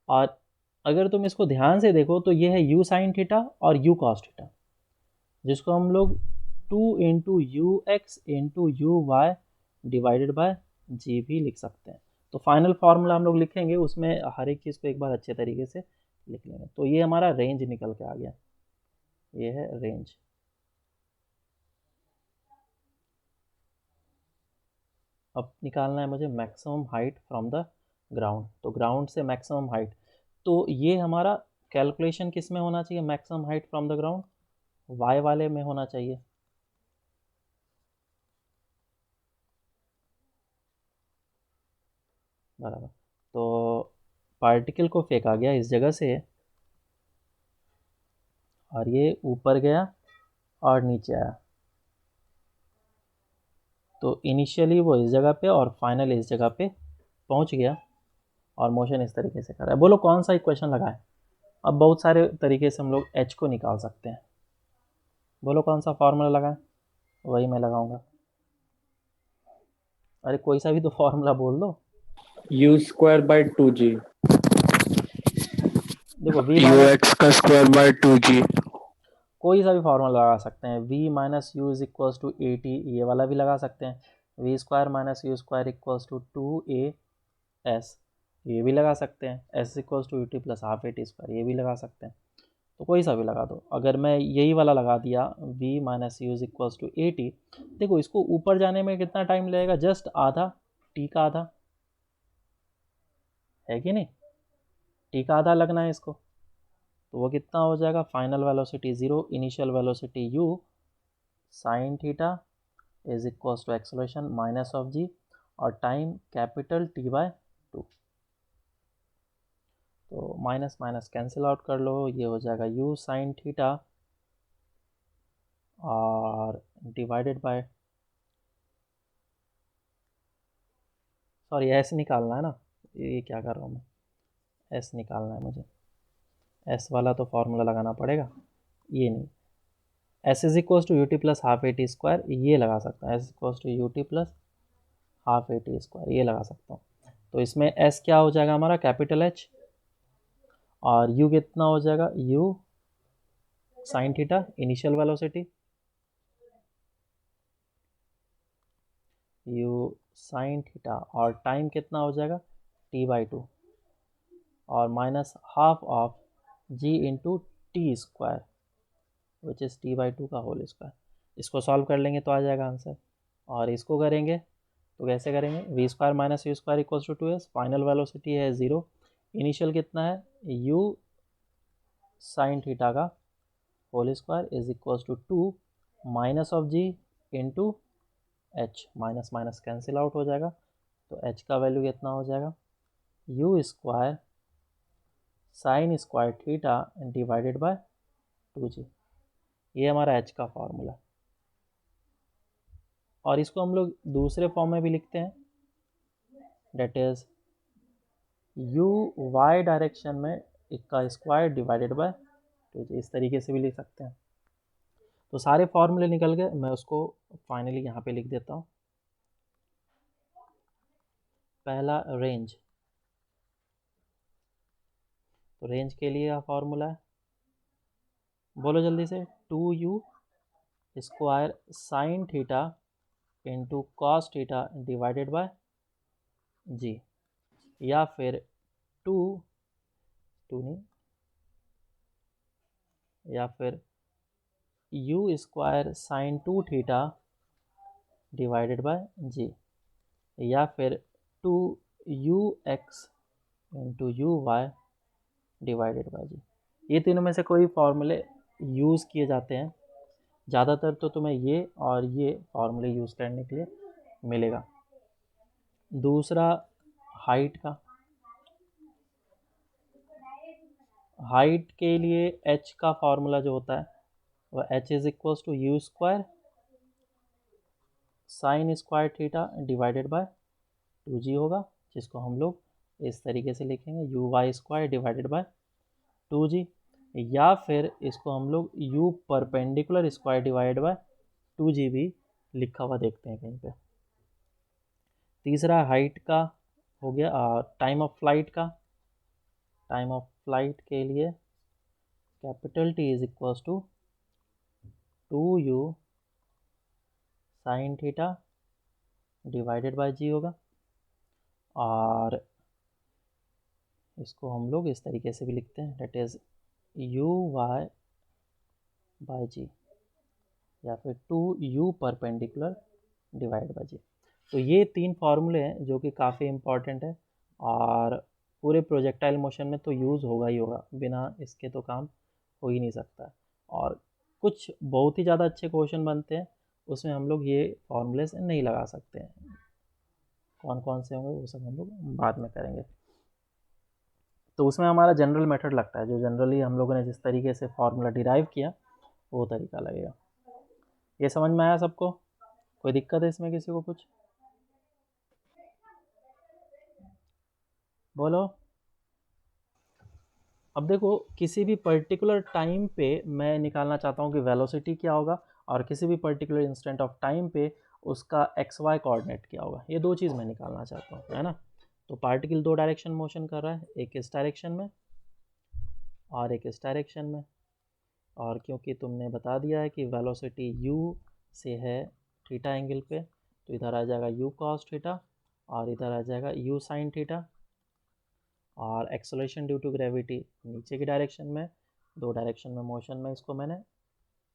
और अगर तुम इसको ध्यान से देखो तो ये है u साइन थीटा और u कॉस थीटा, जिसको हम लोग 2 into u x into you y divided by g भी लिख सकते हैं। तो फाइनल फार्मूला हम लोग लिखेंगे, उसमें हर एक चीज़ को एक बार अच्छे तरीके से लिख लेंगे। तो ये हमारा रेंज निकल के आ गया, ये है रेंज। अब निकालना है मुझे maximum height from the ground. तो ग्राउंड से मैक्सिमम हाइट, तो ये हमारा कैलकुलेशन किस में होना चाहिए, maximum height from the ground y वाले में होना चाहिए। बराबर, तो पार्टिकल को फेंका गया इस जगह से और ये ऊपर गया और नीचे आया, तो इनिशियली वो इस जगह पे और फाइनली इस जगह पे पहुंच गया और मोशन इस तरीके से कर रहा है। बोलो कौन सा इक्वेशन लगाएं। अब बहुत सारे तरीके से हम लोग h को निकाल सकते हैं, बोलो कौन सा फार्मूला लगाएं, वही मैं लगाऊंगा। अरे कोई सा भी तो फार्मूला बोल दो। u square by 2g. देखो v माइनस ux का स्क्वायर बाय 2g। कोई सा भी फार्मूला लगा सकते हैं, v minus u is equals to a t, ये वाला भी लगा सकते हैं, v square minus u square equals to 2a s, ये भी लगा सकते हैं, s equals to U T plus half A T square, ये भी लगा सकते हैं। तो कोई सा भी लगा दो। अगर मैं यही वाला लगा दिया v minus u is equals to a t, देखो इसको ऊपर जाने में कितना टाइम लगेगा, जस्ट आधा, t का आधा है कि नहीं, t का आधा लगना है इसको, तो वो कितना हो जाएगा, final velocity 0, initial velocity u sine theta is equals to acceleration minus of g, और टाइम कैपिटल T बाय 2। तो माइनस माइनस कैंसिल आउट कर लो, ये हो जाएगा u sine theta divided bye, sorry S निकालना है ना, ये क्या कर रहा हूँ मैं, एस निकालना है मुझे, एस वाला तो फॉर्मूला लगाना पड़ेगा, ये नहीं, s is equals to U T plus half A T square, ये लगा सकता हूँ, s equals to U T plus half A T square, ये लगा सकता हूँ। तो इसमें एस क्या हो जाएगा हमारा, कैपिटल एच, और यू कितना हो जाएगा, u sine theta, initial velocity, u sine theta, और टाइम कितना हो जाएगा, टी बाई टू, और minus half of ji into T square which is t by two का होल स्क्वायर। इसको सॉल्व कर लेंगे तो आ जाएगा आंसर, और इसको करेंगे तो कैसे करेंगे, v square minus u square equals to 2s, final velocity है 0, इनिशियल कितना है, यू साइन थीटा का whole square is equals to 2 minus of ji into h, minus minus cancel out हो जाएगा, तो एच का वैल्यू कितना हो जाएगा, u square sine square theta divided by 2g, ये हमारा एच का फॉर्मूला। और इसको हम लोग दूसरे फॉर्म में भी लिखते हैं, that is you y direction में इसका स्क्वायर डिवाइडेड बाय 2g, इस तरीके से भी लिख सकते हैं। तो सारे फॉर्मूले निकल गए, मैं उसको फाइनली यहाँ पे लिख देता हूँ। पहला रेंज, तो रेंज के लिए फॉर्मूला है, बोलो जल्दी से, 2u square sine theta into cos theta divided by g, या फिर टू नहीं, या फिर u square sine 2 theta divided by g, या फिर 2ux into you y divided by g. ये तीनों में से कोई फॉर्मूले यूज़ किए जाते हैं, ज़्यादातर तो तुम्हें ये और ये फॉर्मूले यूज़ करने के लिए मिलेगा। दूसरा हाइट का, हाइट के लिए h का फॉर्मूला जो होता है वह h is equals to u square sine square theta divided by 2g होगा, जिसको हम लोग इस तरीके से लिखेंगे, u y square divided by 2g, या फिर इसको हम लोग u perpendicular square divide by 2g भी लिखा हुआ देखते हैं कहीं पे। तीसरा हाइट का हो गया। टाइम ऑफ फ्लाइट का, टाइम ऑफ फ्लाइट के लिए capital T is equals to 2u sine theta divided by g होगा, और इसको हम लोग इस तरीके से भी लिखते हैं, that is you y by g, या फिर 2u perpendicular divide by g. तो ये तीन फार्मूले हैं जो कि काफ़ी इम्पॉर्टेंट है, और पूरे प्रोजेक्टाइल मोशन में तो यूज़ होगा ही होगा, बिना इसके तो काम हो ही नहीं सकता है। और कुछ बहुत ही ज़्यादा अच्छे क्वेश्चन बनते हैं, उसमें हम लोग ये फॉर्मूले से नहीं लगा सकते हैं। कौन कौन से होंगे वो सब हम लोग बाद में करेंगे। तो उसमें हमारा जनरल मेथड लगता है, जो जनरली हम लोगों ने जिस तरीके से फॉर्मूला डिराइव किया वो तरीका लगेगा। ये समझ में आया सबको? कोई दिक्कत है इसमें किसी को कुछ? बोलो। अब देखो, किसी भी पर्टिकुलर टाइम पे मैं निकालना चाहता हूँ कि वेलोसिटी क्या होगा, और किसी भी पर्टिकुलर इंस्टेंट ऑफ टाइम पे उसका एक्स वाई कोऑर्डिनेट क्या होगा, ये दो चीज़ मैं निकालना चाहता हूँ, है ना। तो पार्टिकल दो डायरेक्शन मोशन कर रहा है, एक इस डायरेक्शन में और एक इस डायरेक्शन में, और क्योंकि तुमने बता दिया है कि वेलोसिटी u से है थीटा एंगल पे, तो इधर आ जाएगा u cos थीटा और इधर आ जाएगा u sin थीटा, और एक्सेलरेशन ड्यू टू ग्रेविटी नीचे की डायरेक्शन में, दो डायरेक्शन में मोशन में इसको मैंने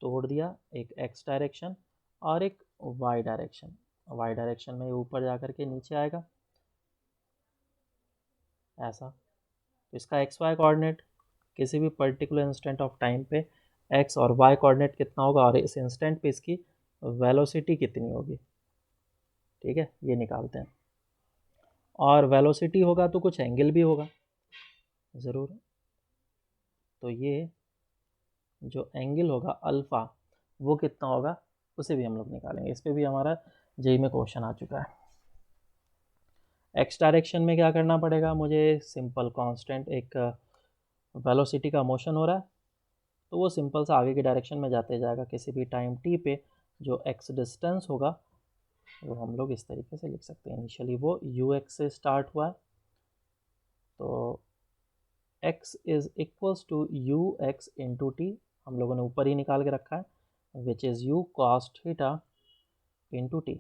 तोड़ दिया, एक x डायरेक्शन और एक y डायरेक्शन। y डायरेक्शन में ऊपर जा कर के नीचे आएगा ऐसा। तो इसका एक्स वाई कोऑर्डिनेट किसी भी पर्टिकुलर इंस्टेंट ऑफ टाइम पे x और y कोऑर्डिनेट कितना होगा, और इस इंस्टेंट पे इसकी वेलोसिटी कितनी होगी, ठीक है, ये निकालते हैं। और वेलोसिटी होगा तो कुछ एंगल भी होगा ज़रूर, तो ये जो एंगल होगा अल्फ़ा वो कितना होगा, उसे भी हम लोग निकालेंगे। इस पर भी हमारा जेई में क्वेश्चन आ चुका है। एक्स डायरेक्शन में क्या करना पड़ेगा मुझे, सिंपल कांस्टेंट एक वेलोसिटी का मोशन हो रहा है, तो वो सिंपल सा आगे की डायरेक्शन में जाते जाएगा। किसी भी टाइम टी पे जो एक्स डिस्टेंस होगा वो हम लोग इस तरीके से लिख सकते हैं। इनिशियली वो यू एक्स से स्टार्ट हुआ है, तो x is equals to you x into t, हम लोगों ने ऊपर ही निकाल के रखा है, which is u cos theta into t.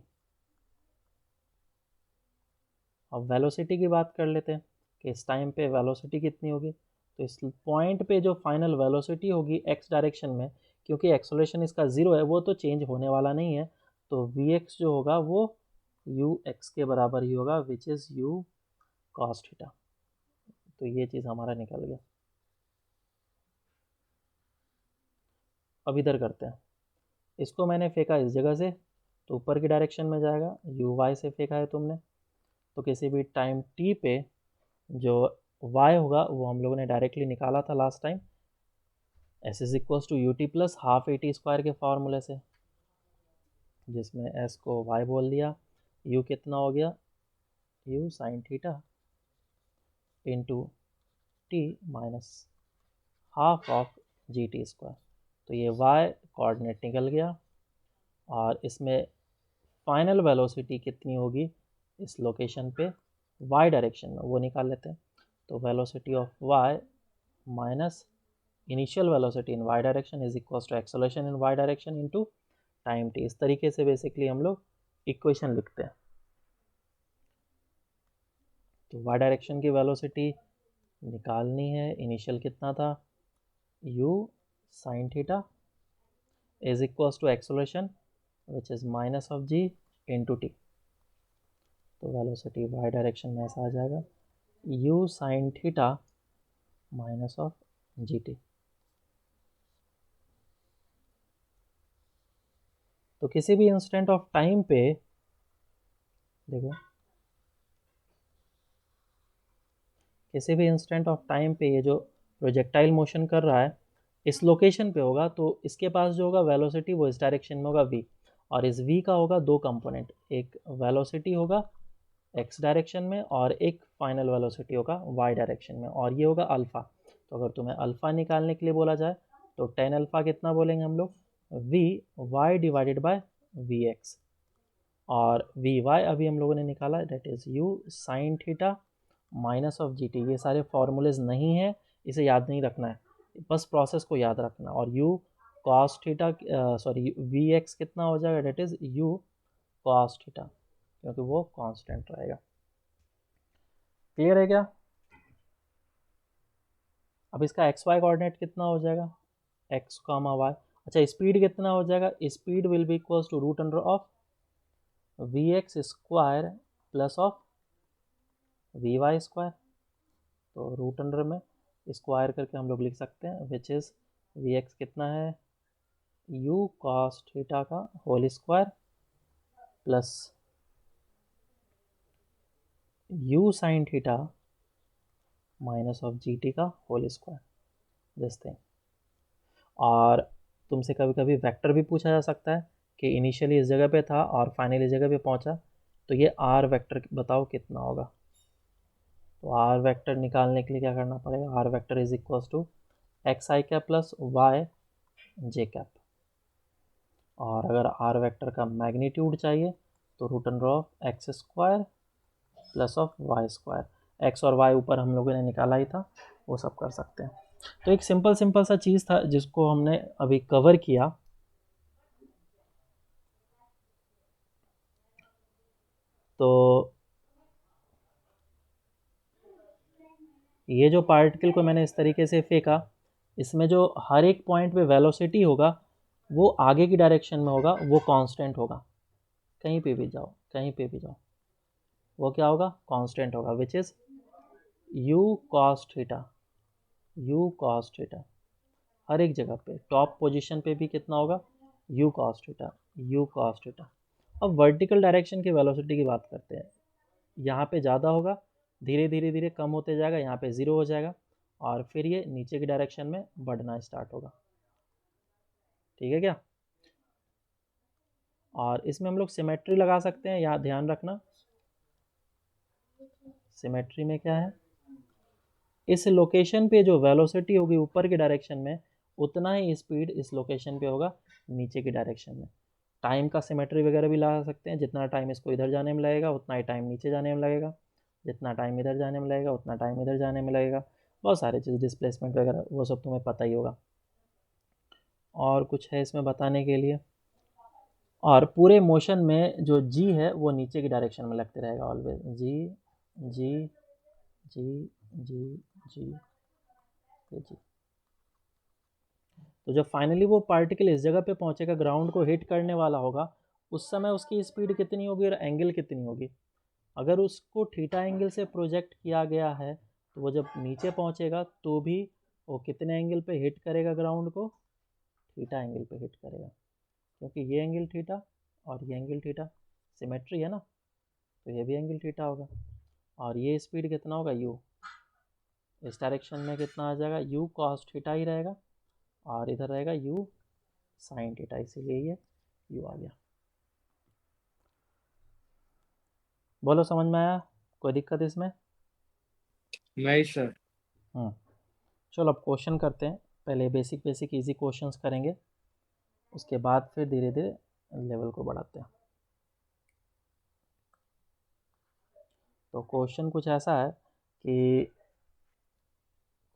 अब वेलोसिटी की बात कर लेते हैं कि इस टाइम पे वेलोसिटी कितनी होगी। तो इस पॉइंट पे जो फाइनल वेलोसिटी होगी एक्स डायरेक्शन में, क्योंकि एक्सेलरेशन इसका ज़ीरो है, वो तो चेंज होने वाला नहीं है, तो वी एक्स जो होगा वो यू एक्स के बराबर ही होगा, which is u cos theta. तो ये चीज़ हमारा निकल गया। अब इधर करते हैं, इसको मैंने फेंका इस जगह से, तो ऊपर की डायरेक्शन में जाएगा। यू वाई से फेंका है तुमने, तो किसी भी टाइम टी पे जो y होगा वो हम लोगों ने डायरेक्टली निकाला था last time, s is equals to U T plus half A T square के फार्मूले से, जिसमें s को y बोल दिया। u कितना हो गया, u sine theta into T minus half of g T square. तो ये y कोऑर्डिनेट निकल गया, और इसमें फाइनल वेलोसिटी कितनी होगी इस लोकेशन पे y डायरेक्शन में, वो निकाल लेते हैं। तो velocity of y minus initial velocity in y direction is equal to acceleration in y direction into time t। इस तरीके से बेसिकली हम लोग इक्वेशन लिखते हैं। तो y डायरेक्शन की वेलोसिटी निकालनी है, इनिशियल कितना था, u sine theta is equal to acceleration which is minus of g into T. तो वेलोसिटी y डायरेक्शन में ऐसा आ जाएगा, u sine theta minus of g t. तो किसी भी इंस्टेंट ऑफ टाइम पे देखो, किसी भी इंस्टेंट ऑफ टाइम पे ये जो प्रोजेक्टाइल मोशन कर रहा है इस लोकेशन पे होगा, तो इसके पास जो होगा वेलोसिटी वो इस डायरेक्शन में होगा v, और इस v का होगा दो कंपोनेंट, एक वेलोसिटी होगा x डायरेक्शन में और एक फाइनल वेलोसिटी होगा y डायरेक्शन में, और ये होगा अल्फ़ा। तो अगर तुम्हें अल्फ़ा निकालने के लिए बोला जाए तो टेन अल्फ़ा कितना बोलेंगे हम लोग, v y divided by v x, और वी वाई अभी हम लोगों ने निकाला, that is u sine theta minus of g t. ये सारे फॉर्मूलेज नहीं है, इसे याद नहीं रखना है, बस प्रोसेस को याद रखना। और u cos theta sorry v x कितना हो जाएगा, that is u cos theta, क्योंकि वो कांस्टेंट रहेगा। क्लियर है क्या? अब इसका एक्स वाई कोऑर्डिनेट कितना हो जाएगा, एक्स कामा वाई। अच्छा, स्पीड कितना हो जाएगा, speed will be equals to root under of v x square plus of v y square. तो रूट अंडर में स्क्वायर करके हम लोग लिख सकते हैं, विच इज़ वी एक्स कितना है, यू कॉस थीटा का whole square plus u sine theta minus of g t का होल स्क्वायर, दिस थिंग। और तुमसे कभी कभी वेक्टर भी पूछा जा सकता है कि इनिशियली इस जगह पे था और फाइनली इस जगह पे पहुंचा, तो ये आर वेक्टर बताओ कितना होगा। तो आर वेक्टर निकालने के लिए क्या करना पड़ेगा, r vector is equal to x I cap plus y J cap, और अगर आर वेक्टर का मैग्नीट्यूड चाहिए तो root under of x square plus of y square. X और वाई ऊपर हम लोगों ने निकाला ही था, वो सब कर सकते हैं। तो एक सिंपल सा चीज़ था जिसको हमने अभी कवर किया। तो ये जो पार्टिकल को मैंने इस तरीके से फेंका, इसमें जो हर एक पॉइंट पे वेलोसिटी होगा वो आगे की डायरेक्शन में होगा, वो कांस्टेंट होगा। कहीं पे भी जाओ, कहीं पे भी जाओ, वो क्या होगा, कांस्टेंट होगा, which is u cos theta, u cos theta. हर एक जगह पे टॉप पोजीशन पे भी कितना होगा, u cos theta, u cos theta. अब वर्टिकल डायरेक्शन की वेलोसिटी की बात करते हैं। यहाँ पे ज़्यादा होगा, धीरे धीरे धीरे कम होते जाएगा, यहाँ पे ज़ीरो हो जाएगा, और फिर ये नीचे की डायरेक्शन में बढ़ना स्टार्ट होगा। ठीक है क्या? और इसमें हम लोग सिमेट्री लगा सकते हैं, यहाँ ध्यान रखना। सिमेट्री में क्या है, इस लोकेशन पे जो वेलोसिटी होगी ऊपर की डायरेक्शन में, उतना ही स्पीड इस लोकेशन पे होगा नीचे की डायरेक्शन में। टाइम का सिमेट्री वगैरह भी लगा सकते हैं, जितना टाइम इसको इधर जाने में लगेगा उतना ही टाइम नीचे जाने में लगेगा, जितना टाइम इधर जाने में लगेगा उतना टाइम इधर जाने में लगेगा। बहुत सारी चीज़, डिस्प्लेसमेंट वगैरह वो सब तुम्हें पता ही होगा। और कुछ है इसमें बताने के लिए? और पूरे मोशन में जो जी है वो नीचे की डायरेक्शन में लगते रहेगा ऑलवेज, जी जी जी जी जी जी। तो जब फाइनली वो पार्टिकल इस जगह पे पहुंचेगा, ग्राउंड को हिट करने वाला होगा, उस समय उसकी स्पीड कितनी होगी और एंगल कितनी होगी? अगर उसको थीटा एंगल से प्रोजेक्ट किया गया है तो वो जब नीचे पहुंचेगा तो भी वो कितने एंगल पे हिट करेगा ग्राउंड को? थीटा एंगल पे हिट करेगा, क्योंकि ये एंगल थीटा और ये एंगल थीटा, सिमेट्री है ना, तो ये भी एंगल थीटा होगा। और ये स्पीड कितना होगा, यू, इस डायरेक्शन में कितना आ जाएगा, यू कॉस थीटा ही रहेगा, और इधर रहेगा यू साइन थीटा, इसीलिए ये यू आ गया। बोलो, समझ में आया? कोई दिक्कत इसमें? नहीं सर। चलो अब क्वेश्चन करते हैं। पहले बेसिक बेसिक इजी क्वेश्चंस करेंगे, उसके बाद फिर धीरे धीरे लेवल को बढ़ाते हैं। तो क्वेश्चन कुछ ऐसा है कि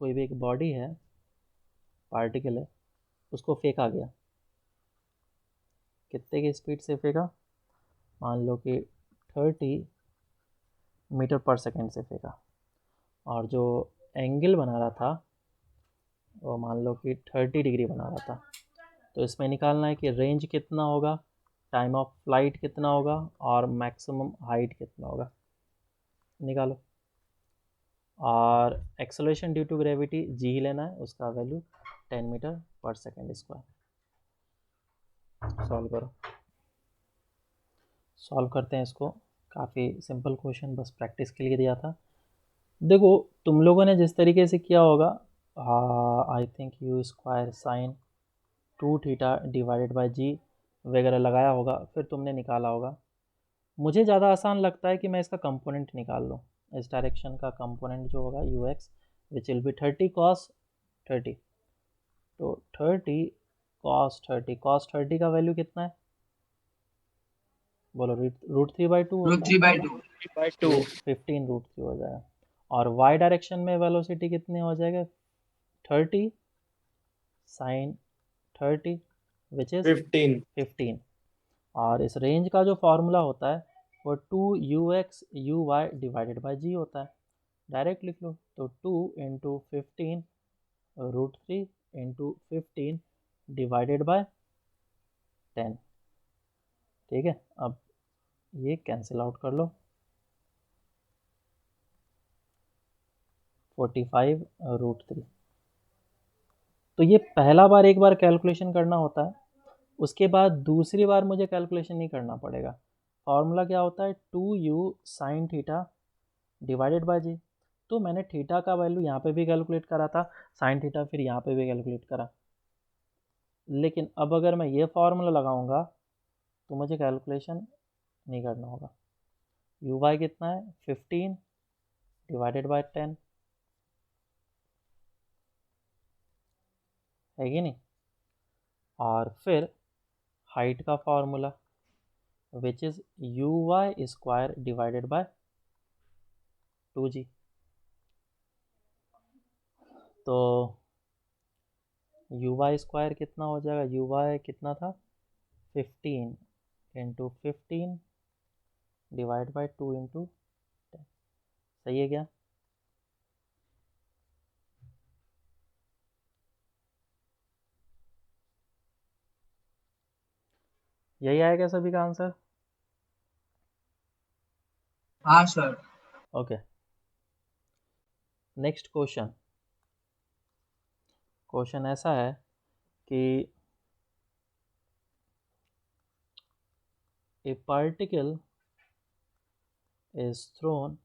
कोई भी एक बॉडी है, पार्टिकल है, उसको फेंका गया। कितने की स्पीड से फेंका? मान लो कि 30 मीटर पर सेकेंड से फेंका, और जो एंगल बना रहा था वो मान लो कि 30 डिग्री बना रहा था। तो इसमें निकालना है कि रेंज कितना होगा, टाइम ऑफ फ्लाइट कितना होगा, और मैक्सिमम हाइट कितना होगा। निकालो। और acceleration due to gravity G ही लेना है, उसका वैल्यू 10 मीटर पर सेकेंड स्क्वायर। सॉल्व करो। सॉल्व करते हैं इसको। काफ़ी सिंपल क्वेश्चन, बस प्रैक्टिस के लिए दिया था। देखो, तुम लोगों ने जिस तरीके से किया होगा, I think u square sine 2 theta divided by g वगैरह लगाया होगा, फिर तुमने निकाला होगा। मुझे ज़्यादा आसान लगता है कि मैं इसका कंपोनेंट निकाल लूँ। इस डायरेक्शन का कंपोनेंट जो होगा you x, which will B 30 cos 30। तो 30 कॉस 30 का वैल्यू कितना है? बोलो, √3/2 Root होता है, 3 by 2. 3/2 15 √3 हो जाएगा। और y डायरेक्शन में वेलोसिटी कितनी हो जाएगा? 30 साइन 30 विच इज़ 15 15। और इस रेंज का जो फॉर्मूला होता है वो 2ux uy डिवाइडेड बाई जी होता है। डायरेक्ट लिख लो, तो 2 × 15 √3 × 15 डिवाइडेड बाय 10। ठीक है, अब ये कैंसिल आउट कर लो, 45 √3। तो ये पहला बार एक बार कैलकुलेशन करना होता है, उसके बाद दूसरी बार मुझे कैलकुलेशन नहीं करना पड़ेगा। फॉर्मूला क्या होता है, 2u sine theta divided by g. तो मैंने थीटा का वैल्यू यहाँ पे भी कैलकुलेट करा था, साइन थीटा फिर यहाँ पे भी कैलकुलेट करा। लेकिन अब अगर मैं ये फार्मूला लगाऊंगा तो मुझे कैलकुलेशन नहीं करना होगा। यू वाई कितना है, 15 डिवाइडेड बाय 10, है कि नहीं? और फिर हाइट का formula which is u y square divided by 2g। तो यू वाई स्क्वायर कितना हो जाएगा, यू वाई कितना था, 15 × 15 डिवाइड बाई 2 × 10। सही है क्या? यही आएगा सभी का आंसर? हाँ sir. Okay, next question. Question ऐसा है कि a particle is thrown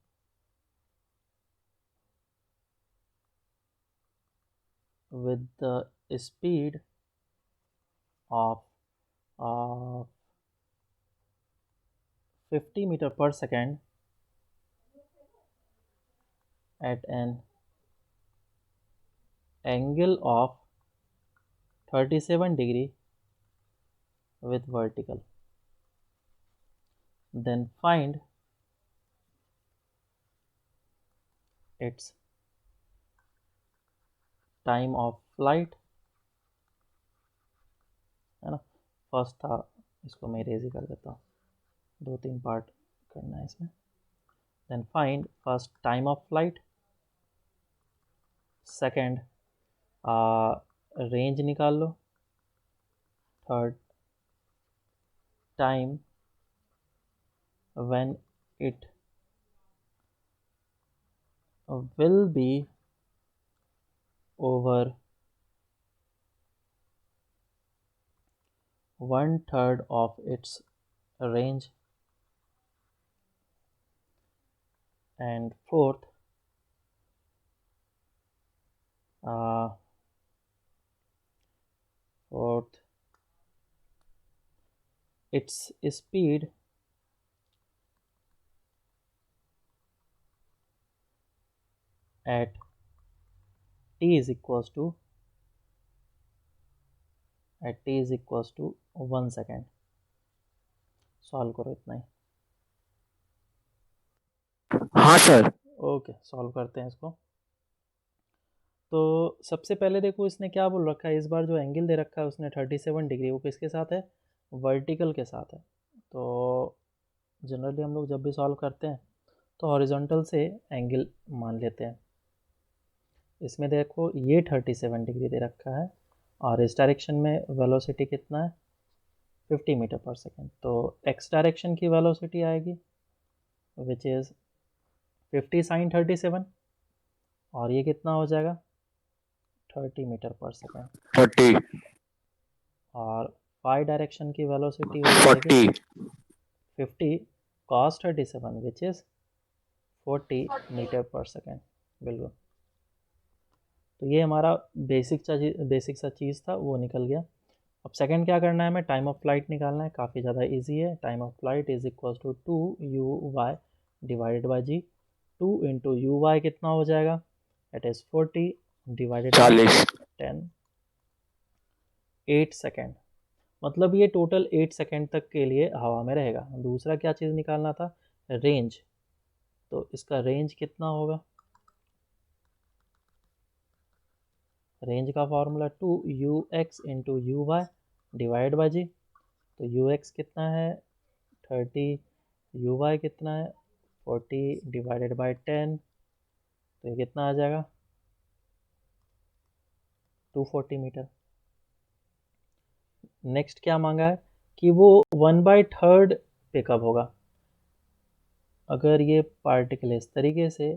with the speed of 50 meter per second at an angle of 37 degree with vertical. Then find its time of flight, है ना। फर्स्ट था, इसको मैं इरेज ही कर देता हूँ, 2-3 पार्ट करना है इसमें। Then find first time of flight, second range निकाल लो, third time when it will be over 1/3 of its range, and fourth its speed at t is equals to 1 second. Solve करो इतना ही। हाँ सर। ओके, सॉल्व करते हैं इसको। तो सबसे पहले देखो इसने क्या बोल रखा है, इस बार जो एंगल दे रखा है उसने 37 डिग्री, वो किसके साथ है, वर्टिकल के साथ है। तो जनरली हम लोग जब भी सॉल्व करते हैं तो हॉरिजॉन्टल से एंगल मान लेते हैं। इसमें देखो ये 37 डिग्री दे रखा है और इस डायरेक्शन में वेलोसिटी कितना है, 50 मीटर पर सेकेंड। तो एक्स डायरेक्शन की वेलोसिटी आएगी विच इज़ 50 sin 37, और ये कितना हो जाएगा 30 मीटर पर सेकेंड। 30, और फाई डायरेक्शन की वेलोसिटी हो जाएगी 50 cos 37 विच इज़ 40 मीटर पर सेकेंड। बिल्कुल, तो ये हमारा बेसिक सा चीज़ था, वो निकल गया। अब सेकंड क्या करना है, हमें टाइम ऑफ फ्लाइट निकालना है। काफ़ी ज़्यादा इजी है। Time of flight is equal to 2u/y divided by G. 2 into you Y कितना हो जाएगा, it is 40 divided by 10, 8 second. मतलब ये टोटल 8 सेकेंड तक के लिए हवा में रहेगा। दूसरा क्या चीज़ निकालना था, रेंज। तो इसका रेंज कितना होगा, रेंज का formula 2ux into you y divide by g. तो ux कितना है 30, यू वाई कितना है 40 डिवाइडेड बाई 10, तो ये कितना आ जाएगा 240 मीटर। नेक्स्ट क्या मांगा है कि वो 1/3 पे कब होगा। अगर ये पार्टिकल इस तरीके से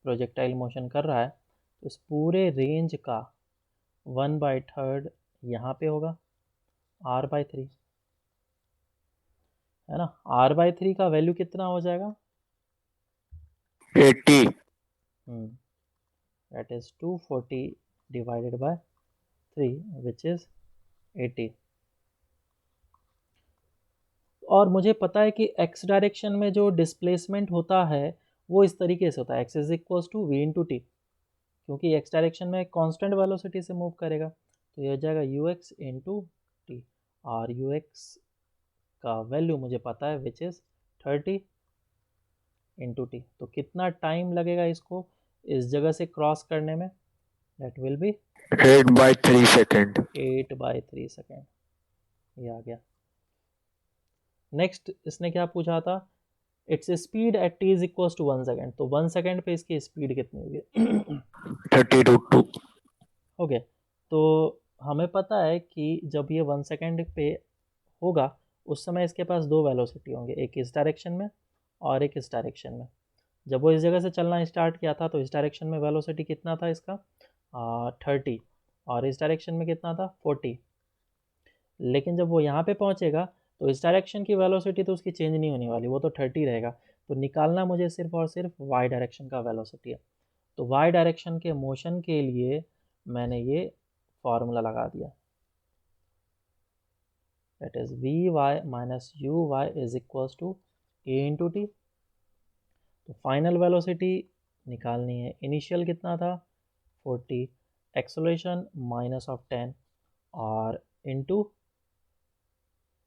प्रोजेक्टाइल मोशन कर रहा है तो इस पूरे रेंज का 1/3 यहाँ पे होगा r/3, है ना। r/3 का वैल्यू कितना हो जाएगा 80, that is 240 divided by 3 which is 80। और मुझे पता है कि x डायरेक्शन में जो डिस्प्लेसमेंट होता है वो इस तरीके से होता है, x is equals to v into T, क्योंकि x डायरेक्शन में कांस्टेंट वेलोसिटी से मूव करेगा। तो ये हो जाएगा ux इंटू टी, और ux का वैल्यू मुझे पता है विच इज़ 30 इंटू टी। तो कितना टाइम लगेगा इसको इस जगह से क्रॉस करने में, that will be 8/3 second. 8/3 second. ये आ गया। नेक्स्ट इसने क्या पूछा था, its speed at T is equal to 1 second. तो 1 सेकेंड पे इसकी स्पीड कितनी होगी 30√2। ओके, तो हमें पता है कि जब ये 1 सेकेंड पे होगा उस समय इसके पास दो वेलोसिटी होंगे, एक इस डायरेक्शन में और एक इस डायरेक्शन में। जब वो इस जगह से चलना स्टार्ट किया था तो इस डायरेक्शन में वेलोसिटी कितना था इसका 30, और इस डायरेक्शन में कितना था 40। लेकिन जब वो यहाँ पे पहुँचेगा तो इस डायरेक्शन की वेलोसिटी तो उसकी चेंज नहीं होने वाली, वो तो 30 रहेगा। तो निकालना मुझे सिर्फ और सिर्फ वाई डायरेक्शन का वेलोसिटी है। तो वाई डायरेक्शन के मोशन के लिए मैंने ये फॉर्मूला लगा दिया, that is V Y minus U Y is equals to a into T. तो फाइनल वेलोसिटी निकालनी है, इनिशियल कितना था 40, एक्सेलरेशन -10 और इनटू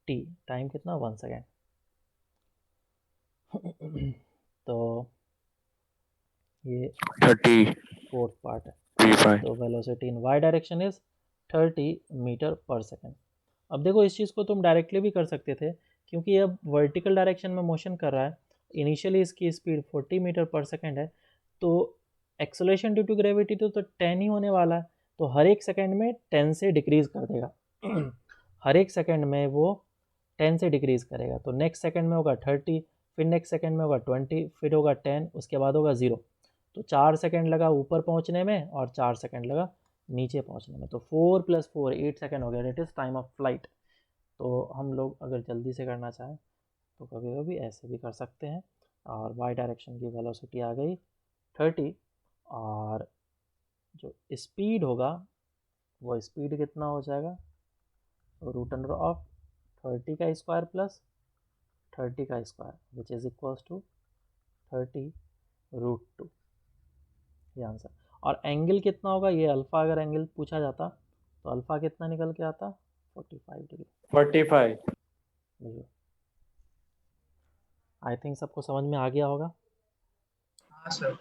टी, टाइम कितना 1 सेकेंड। तो ये 30 फोर्थ पार्ट है। 35 तो velocity in Y direction is 30 metre पर सेकेंड। अब देखो इस चीज़ को तुम डायरेक्टली भी कर सकते थे, क्योंकि अब वर्टिकल डायरेक्शन में मोशन कर रहा है, इनिशियली इसकी स्पीड 40 मीटर पर सेकेंड है, तो एक्सेलरेशन ड्यू टू ग्रेविटी तो 10 ही होने वाला है, तो हर एक सेकेंड में 10 से डिक्रीज़ कर देगा। हर एक सेकेंड में वो 10 से डिक्रीज़ करेगा, तो नेक्स्ट सेकेंड में होगा 30, फिर नेक्स्ट सेकेंड में होगा 20, फिर होगा 10, उसके बाद होगा 0। तो 4 सेकेंड लगा ऊपर पहुंचने में और 4 सेकेंड लगा नीचे पहुंचने में, तो 4 + 4 8 सेकेंड हो गया, that is time of flight. तो हम लोग अगर जल्दी से करना चाहें तो कभी कभी ऐसे भी कर सकते हैं। और वाई डायरेक्शन की वेलोसिटी आ गई 30, और जो स्पीड होगा वो स्पीड कितना हो जाएगा, √अंडर ऑफ 30 का स्क्वायर प्लस 30 का square which is equals to 30√2, ये आंसर। और एंगल कितना होगा, ये अल्फ़ा अगर एंगल पूछा जाता तो अल्फ़ा कितना निकल के आता 45 डिग्री। 45। बिल्कुल। आई थिंक सबको समझ में आ गया होगा। हाँ सर।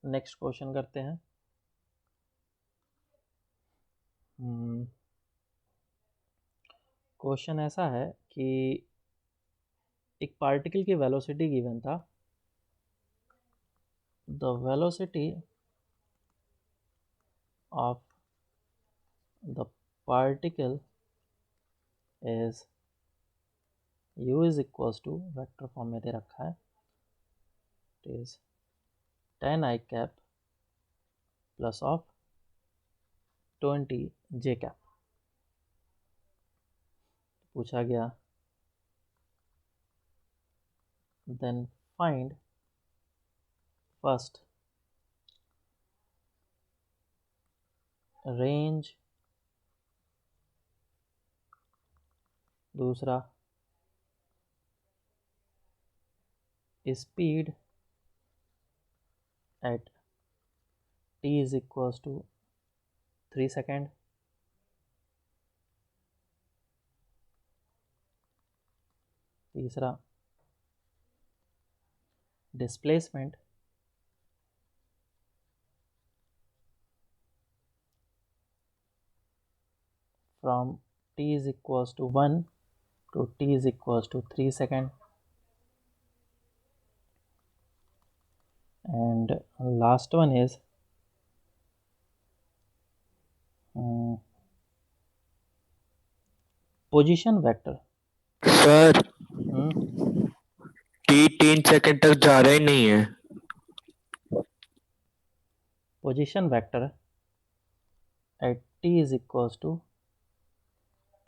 नेक्स्ट क्वेश्चन करते हैं। क्वेश्चन ऐसा है कि एक पार्टिकल की वेलोसिटी गिवन था, the velocity of the particle is u is equals to, vector form में दे रखा है, it is 10 i cap plus of 20 j cap. पूछा गया देन फाइंड फर्स्ट रेंज, दूसरा speed at t is equals to 3 second, तीसरा displacement from t is equals to 1 to t is equals to 3 second, and last one is position vector। Sir hmm, T 3 second तक जा रहा ही नहीं है। position vector at t is equals to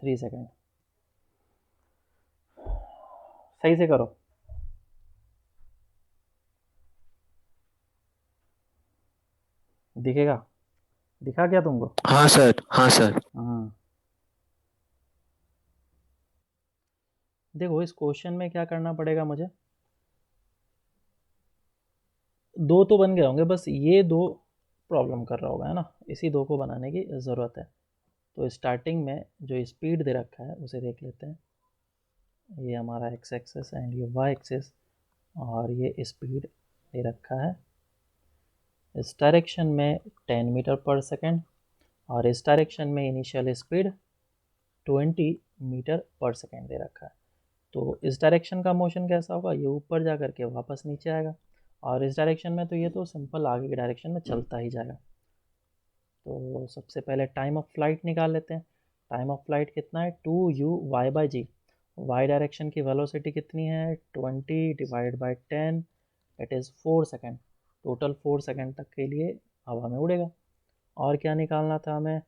3 second। सही से करो। दिखेगा, दिखा क्या तुमको? हाँ सर, हाँ सर। देखो इस क्वेश्चन में क्या करना पड़ेगा मुझे, दो तो बन गए होंगे, बस ये दो प्रॉब्लम कर रहा होगा, है ना, इसी दो को बनाने की ज़रूरत है। तो स्टार्टिंग में जो स्पीड दे रखा है उसे देख लेते हैं, ये हमारा एक्स एक्सेस एंड ये वाई एक्सेस, और ये स्पीड दे रखा है इस डायरेक्शन में 10 मीटर पर सेकेंड, और इस डायरेक्शन में इनिशियल स्पीड 20 मीटर पर सेकेंड दे रखा है। तो इस डायरेक्शन का मोशन कैसा होगा, ये ऊपर जा कर के वापस नीचे आएगा, और इस डायरेक्शन में तो ये तो सिंपल आगे की डायरेक्शन में चलता ही जाएगा। तो सबसे पहले टाइम ऑफ फ्लाइट निकाल लेते हैं। टाइम ऑफ फ्लाइट कितना है 2u/y/g। वाई डायरेक्शन की वेलोसिटी कितनी है 20 divide by 10, it is 4 second. Total 4 second तक के लिए हवा में उड़ेगा। और क्या निकालना था हमें,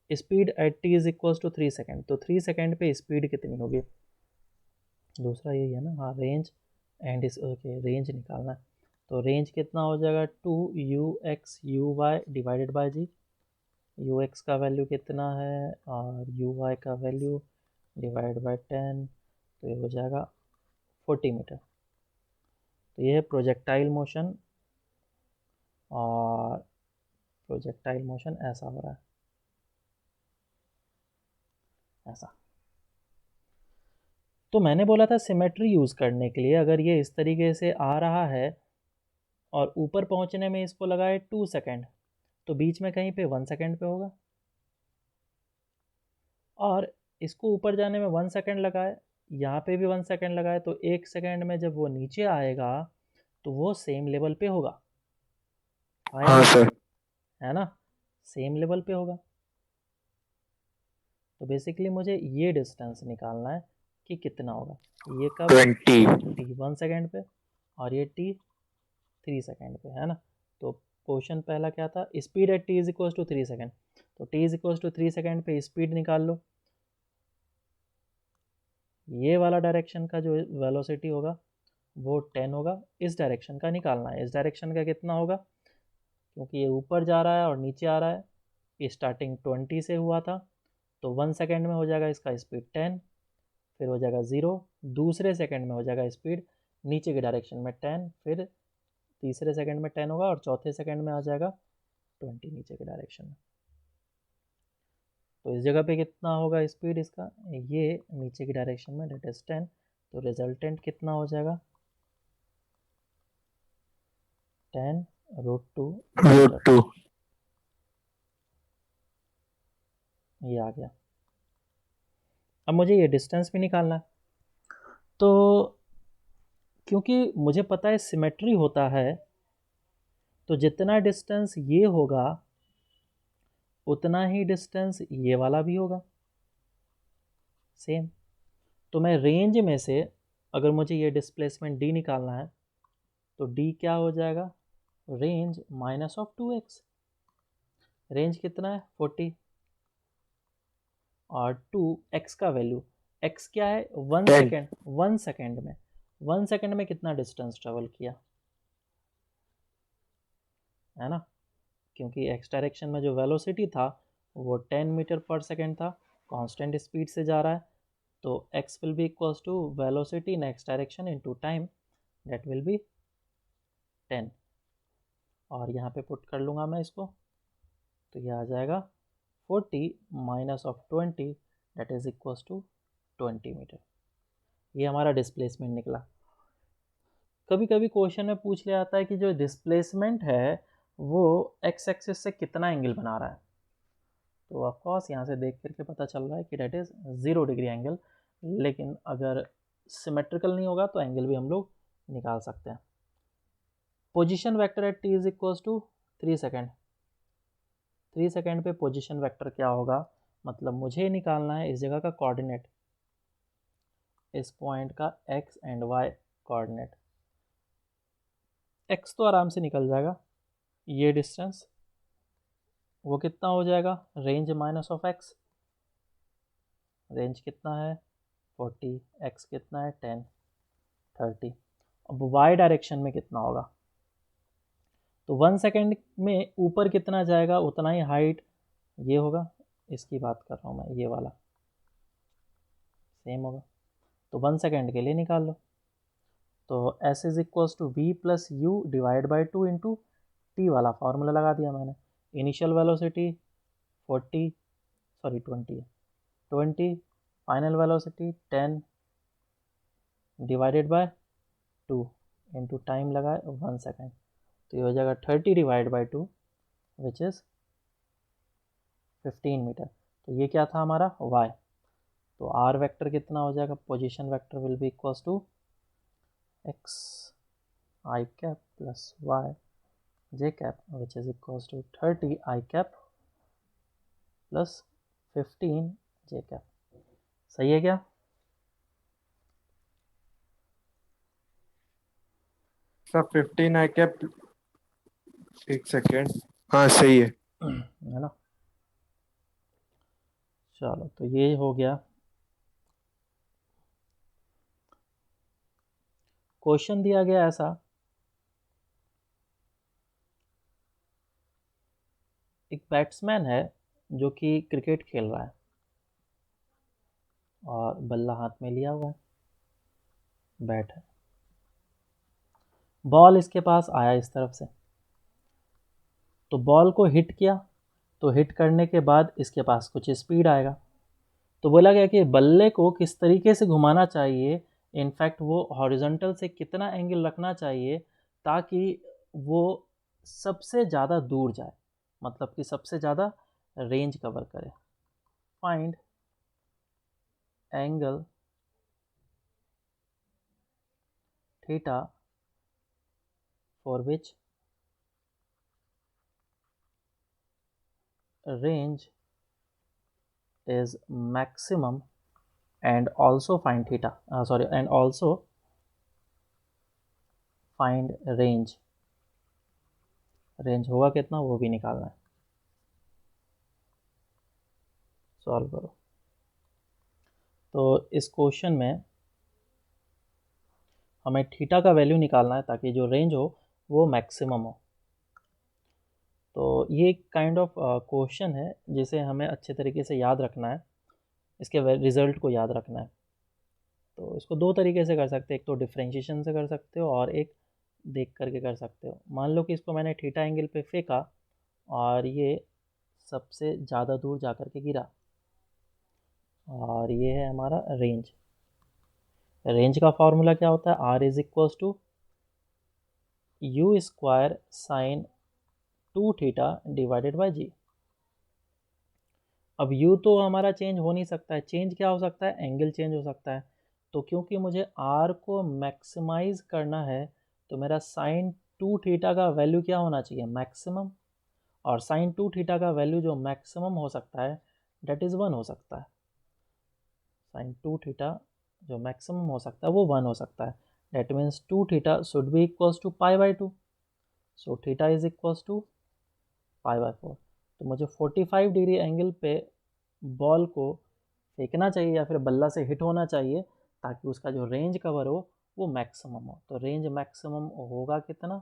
speed at t is equals to 3 second. तो 3 सेकेंड पे स्पीड कितनी होगी, दूसरा यही है ना, हाँ रेंज एंड इस ओके रेंज निकालना है। तो रेंज कितना हो जाएगा 2u/x/uy divided by G. ux का वैल्यू कितना है और uy का वैल्यू डिवाइड बाई 10, तो ये हो जाएगा 40 मीटर। तो ये है प्रोजेक्टाइल मोशन, और प्रोजेक्टाइल मोशन ऐसा हो रहा है, ऐसा। तो मैंने बोला था सिमेट्री यूज़ करने के लिए, अगर ये इस तरीके से आ रहा है और ऊपर पहुंचने में इसको लगा है 2 सेकेंड, तो बीच में कहीं पे 1 सेकेंड पे होगा, और इसको ऊपर जाने में 1 सेकेंड लगा है, यहाँ पे भी 1 सेकेंड लगा है, तो 1 सेकेंड में जब वो नीचे आएगा तो वो सेम लेवल पे होगा। आया हाँ ये? सर। है ना, सेम लेवल पे होगा। तो बेसिकली मुझे ये डिस्टेंस निकालना है कि कितना होगा। ये कब? 20। t 1 सेकेंड पे, और ये t 3 सेकेंड पे, है ना। तो क्वेश्चन पहला क्या था? Speed at t is equal to 3 second. तो t is equal to 3 second पे स्पीड निकाल लो। ये वाला डायरेक्शन का जो वेलोसिटी होगा वो 10 होगा, इस डायरेक्शन का निकालना है। इस डायरेक्शन का कितना होगा? क्योंकि ये ऊपर जा रहा है और नीचे आ रहा है, ये स्टार्टिंग 20 से हुआ था, तो 1 सेकेंड में हो जाएगा इसका स्पीड 10, फिर हो जाएगा 0, दूसरे सेकेंड में हो जाएगा स्पीड नीचे के डायरेक्शन में 10, फिर तीसरे सेकेंड में 10 होगा, और चौथे सेकेंड में आ जाएगा 20 नीचे के डायरेक्शन में। तो इस जगह पे कितना होगा स्पीड इसका? ये नीचे की डायरेक्शन में, डेट इज 10, तो रिजल्टेंट कितना हो जाएगा? 10√2 मीटर। √2। ये आ गया। अब मुझे ये डिस्टेंस भी निकालना है, तो क्योंकि मुझे पता है सिमेट्री होता है, तो जितना डिस्टेंस ये होगा उतना ही डिस्टेंस ये वाला भी होगा, सेम। तो मैं रेंज में से अगर मुझे ये डिस्प्लेसमेंट d निकालना है, तो d क्या हो जाएगा? Range minus of 2x। Range कितना है? 40, और 2x का वैल्यू, x क्या है? 1 10। सेकेंड। 1 सेकेंड में, 1 सेकेंड में कितना डिस्टेंस ट्रेवल किया, है ना। क्योंकि x डायरेक्शन में जो वेलोसिटी था वो 10 मीटर पर सेकेंड था, कांस्टेंट स्पीड से जा रहा है, तो x will be equals to velocity in x direction into time, that will be 10। और यहाँ पे पुट कर लूँगा मैं इसको, तो ये आ जाएगा 40 minus of 20, that is equals to 20 metre. ये हमारा डिस्प्लेसमेंट निकला। कभी कभी क्वेश्चन में पूछ लिया जाता है कि जो डिस्प्लेसमेंट है वो एक्स एक्सिस से कितना एंगल बना रहा है, तो ऑफकोर्स यहाँ से देख करके पता चल रहा है कि डेट इज़ 0 डिग्री एंगल, लेकिन अगर सिमेट्रिकल नहीं होगा तो एंगल भी हम लोग निकाल सकते हैं। Position vector at t is equals to 3 second. 3 second पे पोजीशन वेक्टर क्या होगा? मतलब मुझे निकालना है इस जगह का कोऑर्डिनेट, इस पॉइंट का x and y coordinate. x तो आराम से निकल जाएगा, ये डिस्टेंस वो कितना हो जाएगा? Range minus of x। Range कितना है? 40, x कितना है? 10, 30। अब y डायरेक्शन में कितना होगा? तो 1 सेकेंड में ऊपर कितना जाएगा उतना ही हाइट ये होगा, इसकी बात कर रहा हूँ मैं, ये वाला सेम होगा। तो 1 सेकेंड के लिए निकाल लो, तो s is equals to V plus U divide by 2 into T वाला फार्मूला लगा दिया मैंने। इनिशियल वेलोसिटी 40, सॉरी 20 है, 20, final velocity 10 divided by 2 into time लगा 1 सेकेंड, तो ये हो जाएगा 30 divide by 2 which is 15 metre. तो ये क्या था हमारा? y। तो r वेक्टर कितना हो जाएगा? Position vector will be equals to x i cap plus y j cap which is equals to 30 i cap plus 15 j cap. सही है क्या? सर 15 आई कैप, एक सेकेंड। हाँ सही है। है ना। चलो तो ये हो गया। क्वेश्चन दिया गया ऐसा, एक बैट्समैन है जो कि क्रिकेट खेल रहा है और बल्ला हाथ में लिया हुआ है, बैट है। बॉल इसके पास आया इस तरफ से, तो बॉल को हिट किया, तो हिट करने के बाद इसके पास कुछ स्पीड आएगा। तो बोला गया कि बल्ले को किस तरीके से घुमाना चाहिए, इनफैक्ट वो हॉरिजॉन्टल से कितना एंगल रखना चाहिए ताकि वो सबसे ज़्यादा दूर जाए, मतलब कि सबसे ज़्यादा रेंज कवर करे। Find angle theta for which range is maximum and also find theta, and also find range होगा कितना वो भी निकालना है। सॉल्व करो। तो इस क्वेश्चन में हमें थीटा का वैल्यू निकालना है ताकि जो रेंज हो वो मैक्सिमम हो। तो ये काइंड ऑफ क्वेश्चन है जिसे हमें अच्छे तरीके से याद रखना है, इसके रिज़ल्ट को याद रखना है। तो इसको दो तरीके से कर सकते हैं, एक तो डिफ्रेंशिएशन से कर सकते हो और एक देख करके कर सकते हो। मान लो कि इसको मैंने थीटा एंगल पे फेंका और ये सबसे ज़्यादा दूर जा कर के गिरा, और ये है हमारा रेंज। रेंज का फॉर्मूला क्या होता है? R is equals to u square sine 2 theta divided by g. अब u तो हमारा चेंज हो नहीं सकता है, चेंज क्या हो सकता है? एंगल चेंज हो सकता है। तो क्योंकि मुझे r को मैक्सिमाइज करना है तो मेरा साइन 2 थीटा का वैल्यू क्या होना चाहिए? मैक्सिमम। और साइन 2 थीटा का वैल्यू जो मैक्सिमम हो सकता है डेट इज़ 1 हो सकता है। साइन 2 थीटा जो मैक्सिमम हो सकता है वो 1 हो सकता है। That means 2 theta should be equals to pi by 2। So theta is equals to pi by 4। तो मुझे 45 डिग्री एंगल पे बॉल को फेंकना चाहिए या फिर बल्ला से हिट होना चाहिए ताकि उसका जो रेंज कवर हो वो मैक्सिमम हो। तो रेंज मैक्सिमम होगा कितना?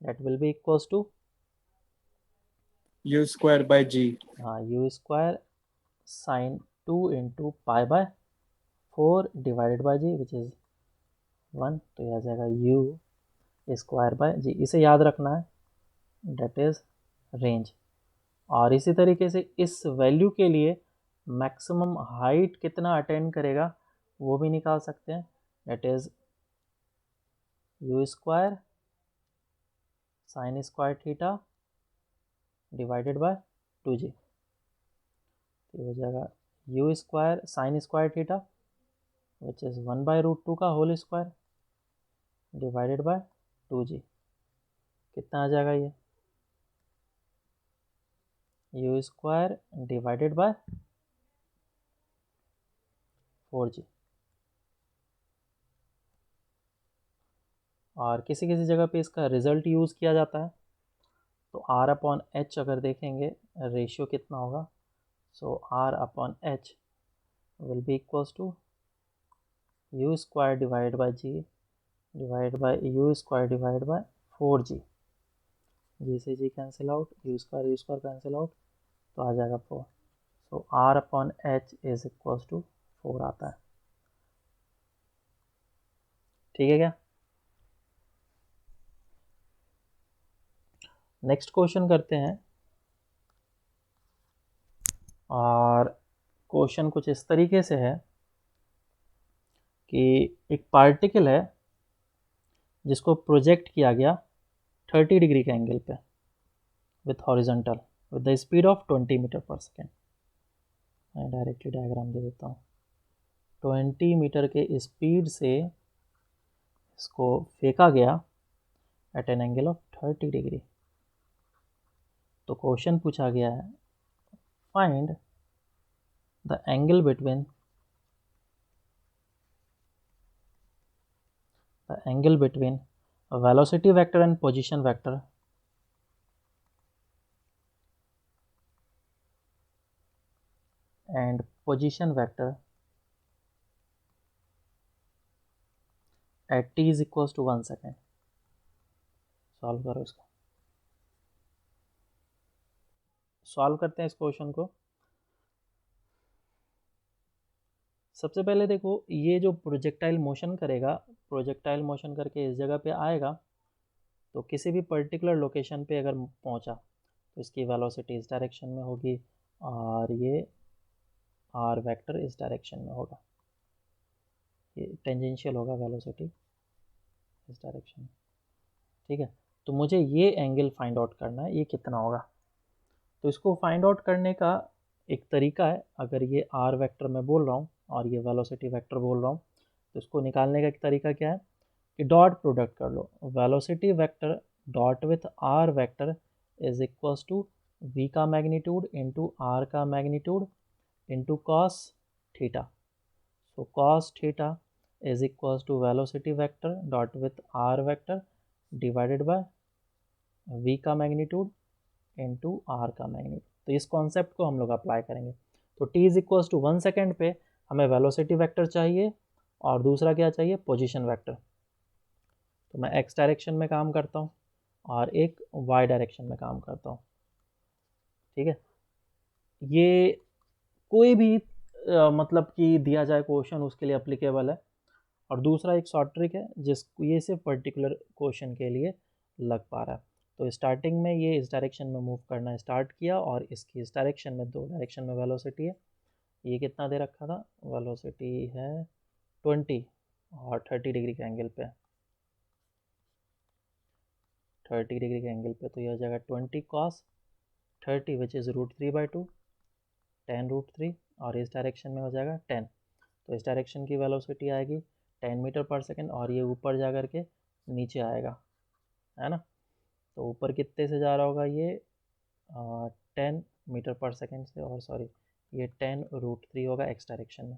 That will be equals to U square by G। हाँ, U square sine 2 into pi by 4 divided by G which is 1। तो यह आ जाएगा यू स्क्वायर बाय जी। इसे याद रखना है, डेट इज़ रेंज। और इसी तरीके से इस वैल्यू के लिए मैक्सिमम हाइट कितना अटेंड करेगा वो भी निकाल सकते हैं। That is you square sine square theta divided by 2g। तो हो जाएगा u square sine square theta which is 1/√2 का whole square divided by 2g। कितना आ जाएगा ये? You square divided bye 4g। और किसी किसी जगह पे इसका रिज़ल्ट यूज़ किया जाता है। तो r अपॉन एच अगर देखेंगे रेशियो कितना होगा, सो r upon H will be equals to u square divide by ji divide by you square divide by 4g। जी से जी cancel out, you square cancel out, तो आ जाएगा 4। सो r upon H is equals to 4 आता है। ठीक है क्या? नेक्स्ट क्वेश्चन करते हैं। और क्वेश्चन कुछ इस तरीके से है कि एक पार्टिकल है जिसको प्रोजेक्ट किया गया 30 डिग्री के एंगल पे with horizontal with the speed of 20 metre पर सेकेंड। मैं डायरेक्टली डायग्राम दे देता हूँ। 20 मीटर के स्पीड से इसको फेंका गया at an angle of 30 degree. तो क्वेश्चन पूछा गया है find the angle between velocity vector and position vector and position vector at t is equals to 1 second. Solve करो इसको। सॉल्व करते हैं इस क्वेश्चन को। सबसे पहले देखो, ये जो प्रोजेक्टाइल मोशन करेगा, प्रोजेक्टाइल मोशन करके इस जगह पे आएगा, तो किसी भी पर्टिकुलर लोकेशन पे अगर पहुंचा तो इसकी वेलोसिटी इस डायरेक्शन में होगी और ये आर वेक्टर इस डायरेक्शन में होगा, ये टेंजेंशियल होगा वेलोसिटी इस डायरेक्शन में। ठीक है, तो मुझे ये एंगल फाइंड आउट करना है, ये कितना होगा। तो इसको फाइंड आउट करने का एक तरीका है, अगर ये आर वेक्टर मैं बोल रहा हूँ और ये वेलोसिटी वेक्टर बोल रहा हूँ, तो इसको निकालने का एक तरीका क्या है कि डॉट प्रोडक्ट कर लो। Velocity vector dot with r vector is equals to v का मैग्नीट्यूड इंटू आर का magnitude into cos theta. So cos theta is equals to velocity vector dot with r vector divided by v का मैग्नीट्यूड इंटू आर का मैग्नीट्यूड। तो इस कॉन्सेप्ट को हम लोग अप्लाई करेंगे। तो t is equals to 1 second पे हमें वेलोसिटी वेक्टर चाहिए और दूसरा क्या चाहिए, पोजीशन वेक्टर। तो मैं x डायरेक्शन में काम करता हूँ और एक y डायरेक्शन में काम करता हूँ। ठीक है, ये कोई भी मतलब कि दिया जाए क्वेश्चन उसके लिए अप्लीकेबल है। और दूसरा एक शॉर्ट ट्रिक है जिसको ये सिर्फ पर्टिकुलर क्वेश्चन के लिए लग पा रहा है। तो स्टार्टिंग में ये इस डायरेक्शन में मूव करना स्टार्ट किया और इसकी इस डायरेक्शन में, दो डायरेक्शन में वेलोसिटी है। ये कितना दे रखा था, वेलोसिटी है 20 और 30 डिग्री के एंगल पे, 30 डिग्री के एंगल पे। तो यह हो जाएगा 20 cos 30 विच इज़ √3/2, 10√3, और इस डायरेक्शन में हो जाएगा 10। तो इस डायरेक्शन की वेलोसिटी आएगी 10 मीटर पर सेकेंड और ये ऊपर जा कर के नीचे आएगा, है ना। तो ऊपर कितने से जा रहा होगा ये 10 मीटर पर सेकेंड से, और सॉरी ये 10√3 होगा एक्स डायरेक्शन में।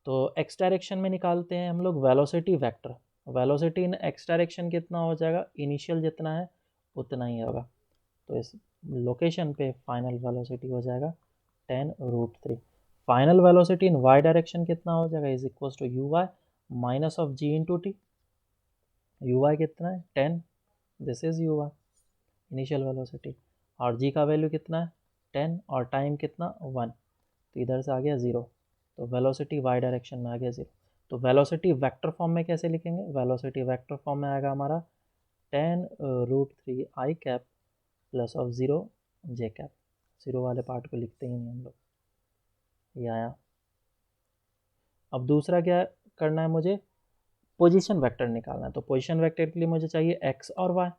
तो एक्स डायरेक्शन में निकालते हैं हम लोग वेलोसिटी वेक्टर। वेलोसिटी इन एक्स डायरेक्शन कितना हो जाएगा, इनिशियल जितना है उतना ही होगा। तो इस लोकेशन पे फाइनल वेलोसिटी हो जाएगा 10√3। Final velocity in Y direction कितना हो जाएगा, is equals to U Y minus of ji into T. U Y कितना है 10, this is you Y initial velocity, और जी का वैल्यू कितना है 10 और टाइम कितना 1, तो इधर से आ गया 0। तो वेलोसिटी वाई डायरेक्शन में आ गया 0। तो वेलोसिटी वेक्टर फॉर्म में कैसे लिखेंगे, वेलोसिटी वेक्टर फॉर्म में आएगा हमारा 10√3 आई cap plus of 0 j cap. 0 वाले पार्ट को लिखते ही नहीं हम लोग, ये आया। अब दूसरा क्या करना है, मुझे पोजीशन वेक्टर निकालना है। तो पोजीशन वेक्टर के लिए मुझे चाहिए x और y।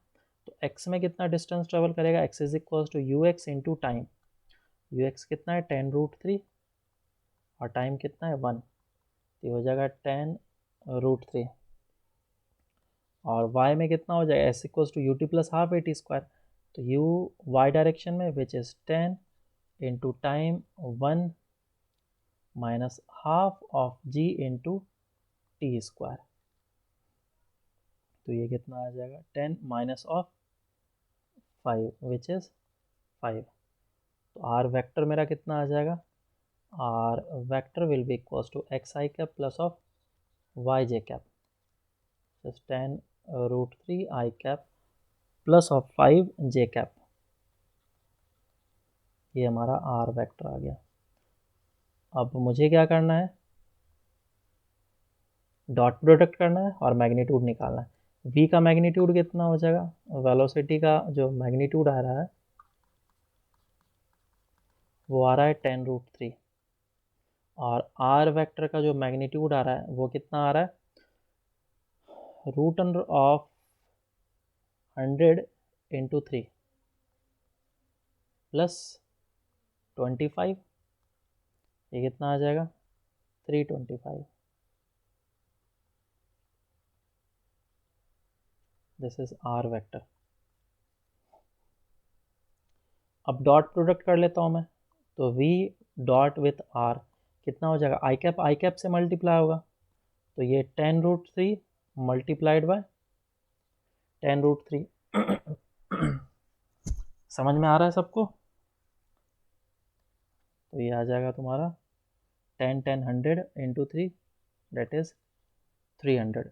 तो x में कितना डिस्टेंस ट्रेवल करेगा, x is equal to you x into time. U X कितना है 10√3 और टाइम कितना है 1, तो ये हो जाएगा 10√3। और y में कितना हो जाएगा, s equal to U T plus half A T square. तो u y डायरेक्शन में which is 10 into time 1 minus half of g into T square. तो ये कितना आ जाएगा 10 माइनस ऑफ 5 विच इज़ 5। तो आर वेक्टर मेरा कितना आ जाएगा, R vector will be equals to x I cap plus of Y J cap, 10√3 I cap plus of 5 J cap. ये हमारा आर वेक्टर आ गया। अब मुझे क्या करना है, डॉट प्रोडक्ट करना है और मैग्नीट्यूड निकालना है। v का मैग्नीट्यूड कितना हो जाएगा, वेलोसिटी का जो मैग्नीट्यूड आ रहा है वो आ रहा है 10√3, और आर वेक्टर का जो मैग्नीट्यूड आ रहा है वो कितना आ रहा है, √100 इंटू 3 प्लस 25, ये कितना आ जाएगा 325। This is R vector. अब डॉट प्रोडक्ट कर लेता हूँ मैं। तो v डॉट विथ r कितना हो जाएगा, आई कैप से मल्टीप्लाई होगा। तो ये 10√3 मल्टीप्लाइड बाय 10√3। समझ में आ रहा है सबको। तो ये आ जाएगा तुम्हारा 10 10 100 इंटू 3 डेट इज 300।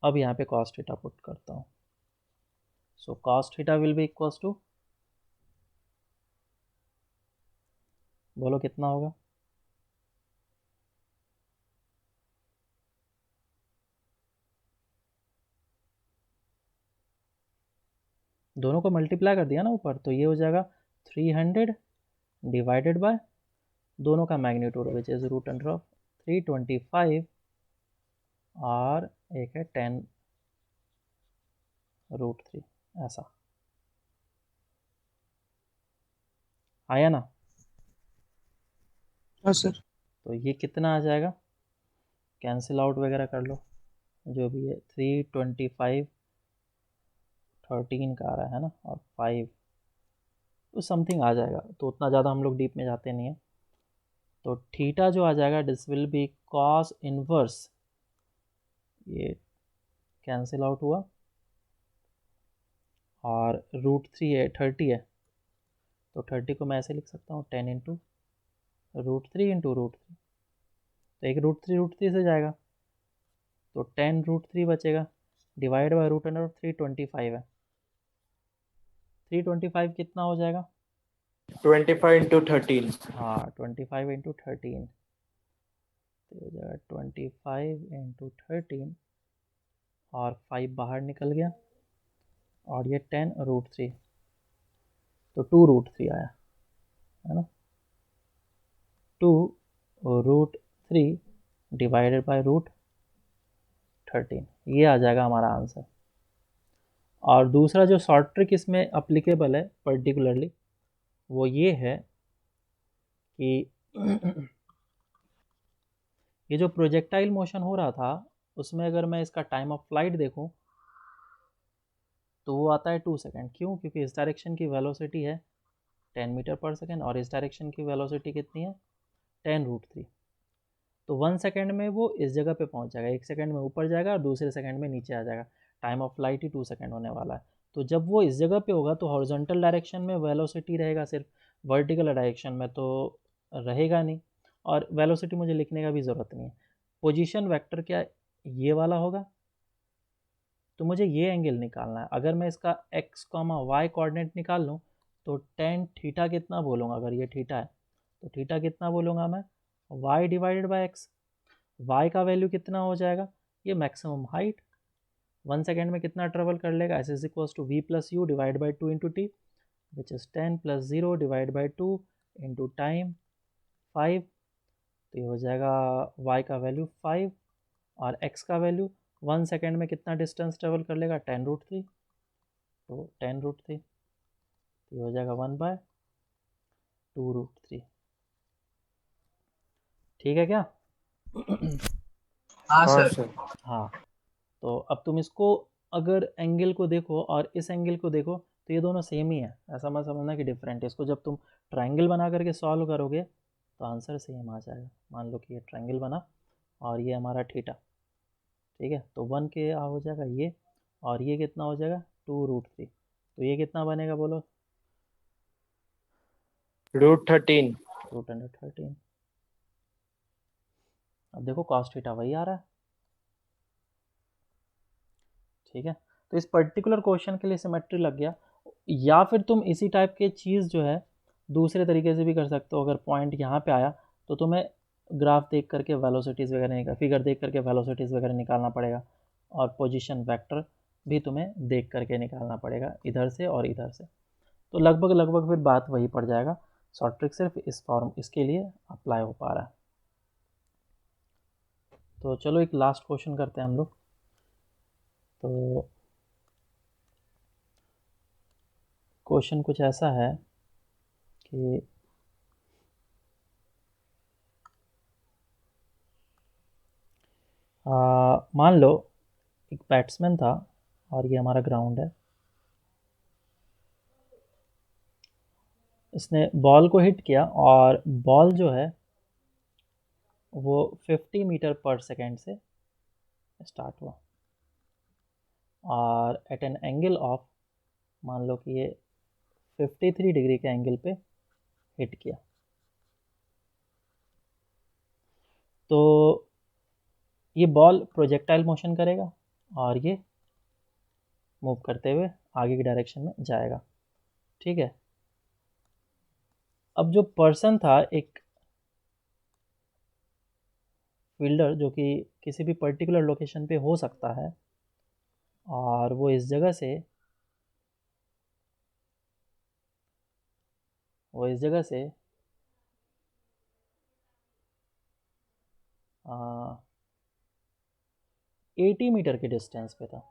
अब यहाँ पे कॉस थीटा पुट करता हूँ। So cos theta will be equals to, बोलो कितना होगा, दोनों को मल्टीप्लाई कर दिया ना ऊपर, तो ये हो जाएगा 300 डिवाइडेड बाय दोनों का magnitude which is root under of 325 और एक है 10√3, ऐसा आया ना। हाँ सर। तो ये कितना आ जाएगा, कैंसिल आउट वगैरह कर लो जो भी है, 325 13 का आ रहा है ना, और 5 तो समथिंग आ जाएगा, तो उतना ज़्यादा हम लोग डीप में जाते नहीं हैं। तो थीटा जो आ जाएगा this will B cos inverse, ये कैंसिल आउट हुआ, और √3 है 30 है, तो 30 को मैं ऐसे लिख सकता हूँ 10 इंटू √3 इंटू √3, तो एक √3 से जाएगा, तो 10√3 बचेगा, डिवाइड बाय रूट अंडर 325 है, 325 कितना हो जाएगा, 25 into 13. हाँ 25 इंटू 13, तो हो जाएगा 25 इंटू 13, और 5 बाहर निकल गया, और ये 10√3, तो 2√3 आया है ना, 2√3 डिवाइडेड बाय √13, ये आ जाएगा हमारा आंसर। और दूसरा जो शॉर्ट ट्रिक इसमें अप्लीकेबल है पर्टिकुलरली, वो ये है कि ये जो प्रोजेक्टाइल मोशन हो रहा था उसमें अगर मैं इसका टाइम ऑफ फ्लाइट देखूं तो वो आता है 2 सेकेंड। क्यों? क्योंकि इस डायरेक्शन की वेलोसिटी है 10 मीटर पर सेकेंड और इस डायरेक्शन की वेलोसिटी कितनी है 10√3, तो 1 सेकेंड में वो इस जगह पे पहुंच जाएगा, 1 सेकेंड में ऊपर जाएगा और दूसरे सेकेंड में नीचे आ जाएगा। Time of flight he 2 second होने वाला है। तो जब वो इस जगह पे होगा तो हॉरिजॉन्टल डायरेक्शन में वेलोसिटी रहेगा सिर्फ, वर्टिकल डायरेक्शन में तो रहेगा नहीं, और वेलोसिटी मुझे लिखने का भी ज़रूरत नहीं है। पोजीशन वेक्टर क्या ये वाला होगा, तो मुझे ये एंगल निकालना है। अगर मैं इसका x, y कोऑर्डिनेट निकाल लूँ तो tan थीटा कितना बोलूँगा, अगर ये थीटा है तो थीटा कितना बोलूँगा मैं, y divided bye x। y का वैल्यू कितना हो जाएगा, ये मैक्सिमम हाइट 1 सेकेंड में कितना ट्रेवल कर लेगा, S is equals to V plus U divide by 2 into T which is 10 + 0 divide by 2 into time 5, तो ये हो जाएगा y का वैल्यू 5 और x का वैल्यू 1 सेकेंड में कितना डिस्टेंस ट्रेवल कर लेगा 10√3, तो 10√3, तो ये हो जाएगा 1/2√3। ठीक है क्या? हाँ हाँ सर। सर। हाँ, तो अब तुम इसको अगर एंगल को देखो और इस एंगल को देखो तो ये दोनों सेम ही है, ऐसा मत समझना कि डिफरेंट है। इसको जब तुम ट्रायंगल बना करके सॉल्व करोगे तो आंसर सेम आ जाएगा। मान लो कि ये ट्रायंगल बना और ये हमारा थीटा, ठीक है, तो 1 के हो जाएगा ये, और ये कितना हो जाएगा 2√3, तो ये कितना बनेगा बोलो, √13. √13। अब देखो cos थीटा वही आ रहा है, ठीक है। तो इस पर्टिकुलर क्वेश्चन के लिए सिमेट्री लग गया। या फिर तुम इसी टाइप के चीज़ जो है दूसरे तरीके से भी कर सकते हो। अगर पॉइंट यहाँ पे आया तो तुम्हें ग्राफ देख करके वेलोसिटीज़ वगैरह निकाल, फिगर देख करके वेलोसिटीज़ वगैरह निकालना पड़ेगा, और पोजीशन वेक्टर भी तुम्हें देख करके निकालना पड़ेगा इधर से और इधर से। तो लगभग लगभग फिर बात वही पड़ जाएगा। शॉर्ट ट्रिक सिर्फ इस फॉर्म इसके लिए अप्लाई हो पा रहा है। तो चलो एक लास्ट क्वेश्चन करते हैं हम लोग। तो क्वेश्चन कुछ ऐसा है कि मान लो एक बैट्समैन था और ये हमारा ग्राउंड है, इसने बॉल को हिट किया और बॉल जो है वो 50 मीटर पर सेकेंड से स्टार्ट हुआ और एट एन एंगल ऑफ, मान लो कि ये 53 डिग्री के एंगल पे हिट किया। तो ये बॉल प्रोजेक्टाइल मोशन करेगा और ये मूव करते हुए आगे की डायरेक्शन में जाएगा, ठीक है। अब जो पर्सन था, एक फील्डर जो कि किसी भी पर्टिकुलर लोकेशन पे हो सकता है, और वो इस जगह से वो इस जगह से 80 मीटर के डिस्टेंस पे था।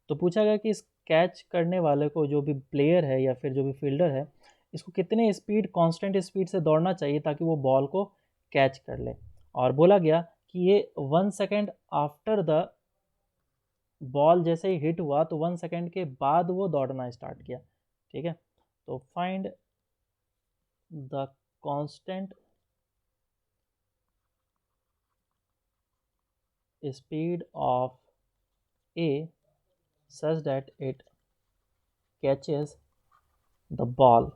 तो पूछा गया कि इस कैच करने वाले को, जो भी प्लेयर है या फिर जो भी फील्डर है, इसको कितने स्पीड, कांस्टेंट स्पीड से दौड़ना चाहिए ताकि वो बॉल को कैच कर ले। और बोला गया कि ये 1 सेकेंड आफ्टर द बॉल जैसे ही हिट हुआ तो 1 सेकेंड के बाद वो दौड़ना स्टार्ट किया। ठीक है, तो find the constant speed of A such that it catches the ball.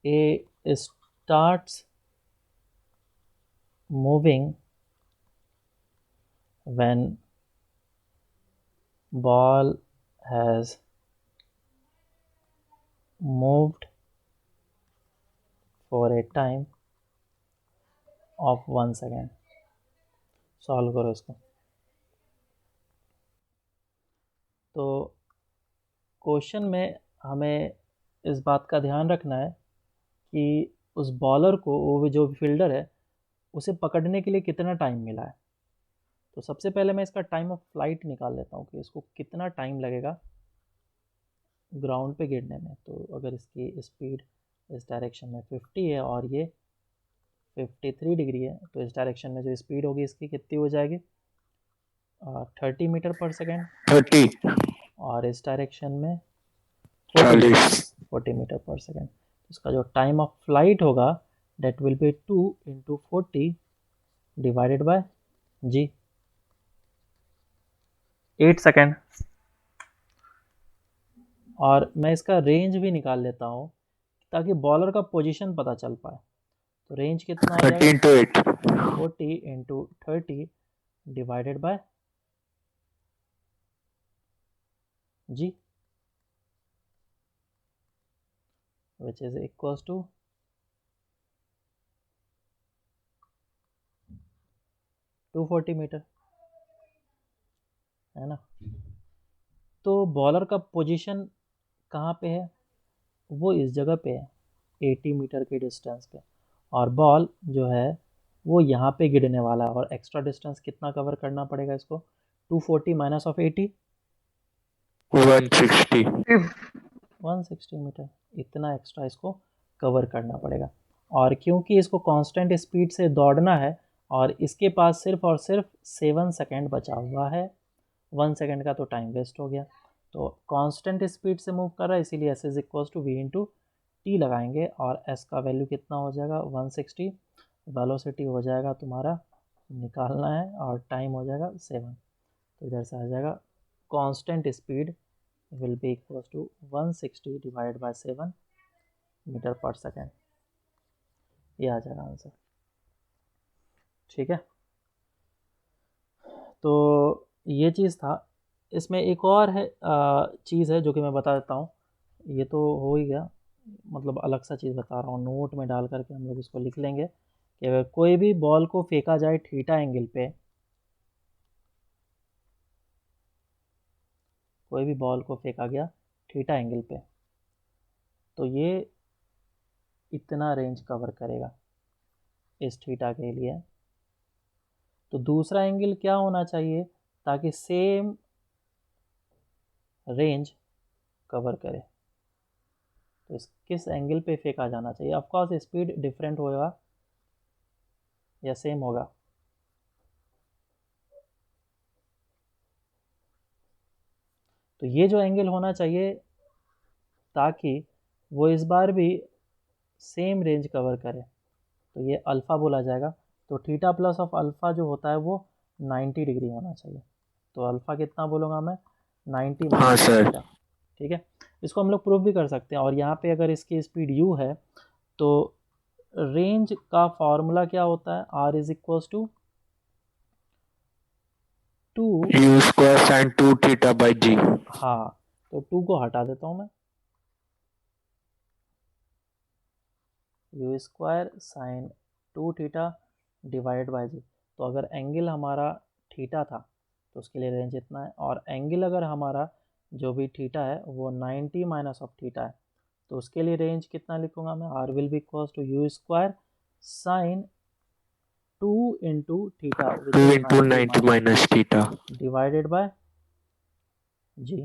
A starts moving when ball has moved for a time of 1 second. Solve करो इसको। तो क्वेश्चन में हमें इस बात का ध्यान रखना है कि उस बॉलर को, वो जो फील्डर है, उसे पकड़ने के लिए कितना टाइम मिला है। तो सबसे पहले मैं इसका टाइम ऑफ फ्लाइट निकाल लेता हूँ कि इसको कितना टाइम लगेगा ग्राउंड पे गिरने में। तो अगर इसकी स्पीड इस डायरेक्शन में 50 है और ये 53 डिग्री है, तो इस डायरेक्शन में जो स्पीड होगी इसकी कितनी हो जाएगी, 30 मीटर पर सेकेंड। 30, और इस डायरेक्शन में 40 मीटर पर सेकेंड। इसका जो टाइम ऑफ फ्लाइट होगा that will be 2 × 40 divided by G, 8 second. और मैं इसका रेंज भी निकाल लेता हूँ ताकि बॉलर का पोजीशन पता चल पाए। तो रेंज कितना हो जाएगा, 30 × 8, 40 × 30 divided by G, which is equals to 240 metre, है ना। तो बॉलर का पोजीशन कहाँ पे है, वो इस जगह पे है 80 मीटर के डिस्टेंस पे, और बॉल जो है वो यहाँ पे गिरने वाला है। और एक्स्ट्रा डिस्टेंस कितना कवर करना पड़ेगा इसको, 240 माइनस ऑफ 80, 160, 160 मीटर, इतना एक्स्ट्रा इसको कवर करना पड़ेगा। और क्योंकि इसको कांस्टेंट स्पीड से दौड़ना है और इसके पास सिर्फ और सिर्फ 7 सेकेंड बचा हुआ है, 1 सेकेंड का तो टाइम वेस्ट हो गया। तो कांस्टेंट स्पीड से मूव कर रहा है, इसीलिए S is equals to V × T लगाएंगे। और S का वैल्यू कितना हो जाएगा, 160, वेलोसिटी हो जाएगा तुम्हारा, निकालना है, और टाइम हो जाएगा 7। तो इधर से आ जाएगा constant speed will be equals to 160 divide by 7 metre पर सेकेंड। ये आ जाएगा आंसर। ठीक है, तो ये चीज़ था। इसमें एक और है चीज़ है जो कि मैं बता देता हूँ। ये तो हो ही गया, मतलब अलग सा चीज़ बता रहा हूँ, नोट में डाल करके हम लोग इसको लिख लेंगे कि अगर कोई भी बॉल को फेंका जाए थीटा एंगल पे, कोई भी बॉल को फेंका गया थीटा एंगल पे, तो ये इतना रेंज कवर करेगा इस थीटा के लिए। तो दूसरा एंगल क्या होना चाहिए ताकि सेम रेंज कवर करे, तो इस किस एंगल पे फेंका जाना चाहिए। ऑफ कोर्स स्पीड डिफरेंट होगा या सेम होगा, तो ये जो एंगल होना चाहिए ताकि वो इस बार भी सेम रेंज कवर करे, तो ये अल्फ़ा बोला जाएगा। तो थीटा प्लस ऑफ अल्फ़ा जो होता है वो 90 डिग्री होना चाहिए। तो अल्फ़ा कितना बोलूँगा मैं, 90 हाँ माइनस सर, थीटा। ठीक है, इसको हम लोग प्रूव भी कर सकते हैं। और यहाँ पे अगर इसकी स्पीड u है तो रेंज का फॉर्मूला क्या होता है, r is equals to 2, U² sin 2 theta by g. हाँ, तो 2 को हटा देता हूँ मैं, u² sin 2 theta divide by g. तो अगर एंगल हमारा थीटा था तो उसके लिए रेंज इतना है, और एंगल अगर हमारा जो भी थीटा है वो 90 माइनस ऑफ थीटा है, तो उसके लिए रेंज कितना लिखूंगा मैं, r will be equals to u square sine 2 into theta which 2 is into 90 minus theta. Divided by g.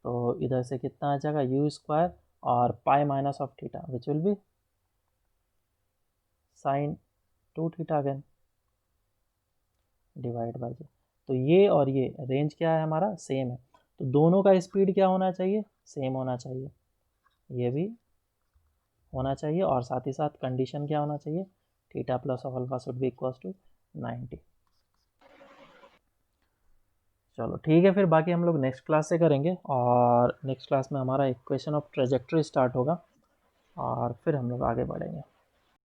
तो इधर से कितना आ जाएगा यू स्क्वायर और pi minus of theta which will be sine 2 theta again divide by g. तो ये और ये रेंज क्या है हमारा सेम है, तो दोनों का स्पीड क्या होना चाहिए, सेम होना चाहिए, ये भी होना चाहिए, और साथ ही साथ कंडीशन क्या होना चाहिए, theta plus of alpha should be equals to 90। चलो ठीक है, फिर बाकी हम लोग नेक्स्ट क्लास से करेंगे, और नेक्स्ट क्लास में हमारा इक्वेशन ऑफ ट्रेजेक्टरी स्टार्ट होगा और फिर हम लोग आगे बढ़ेंगे।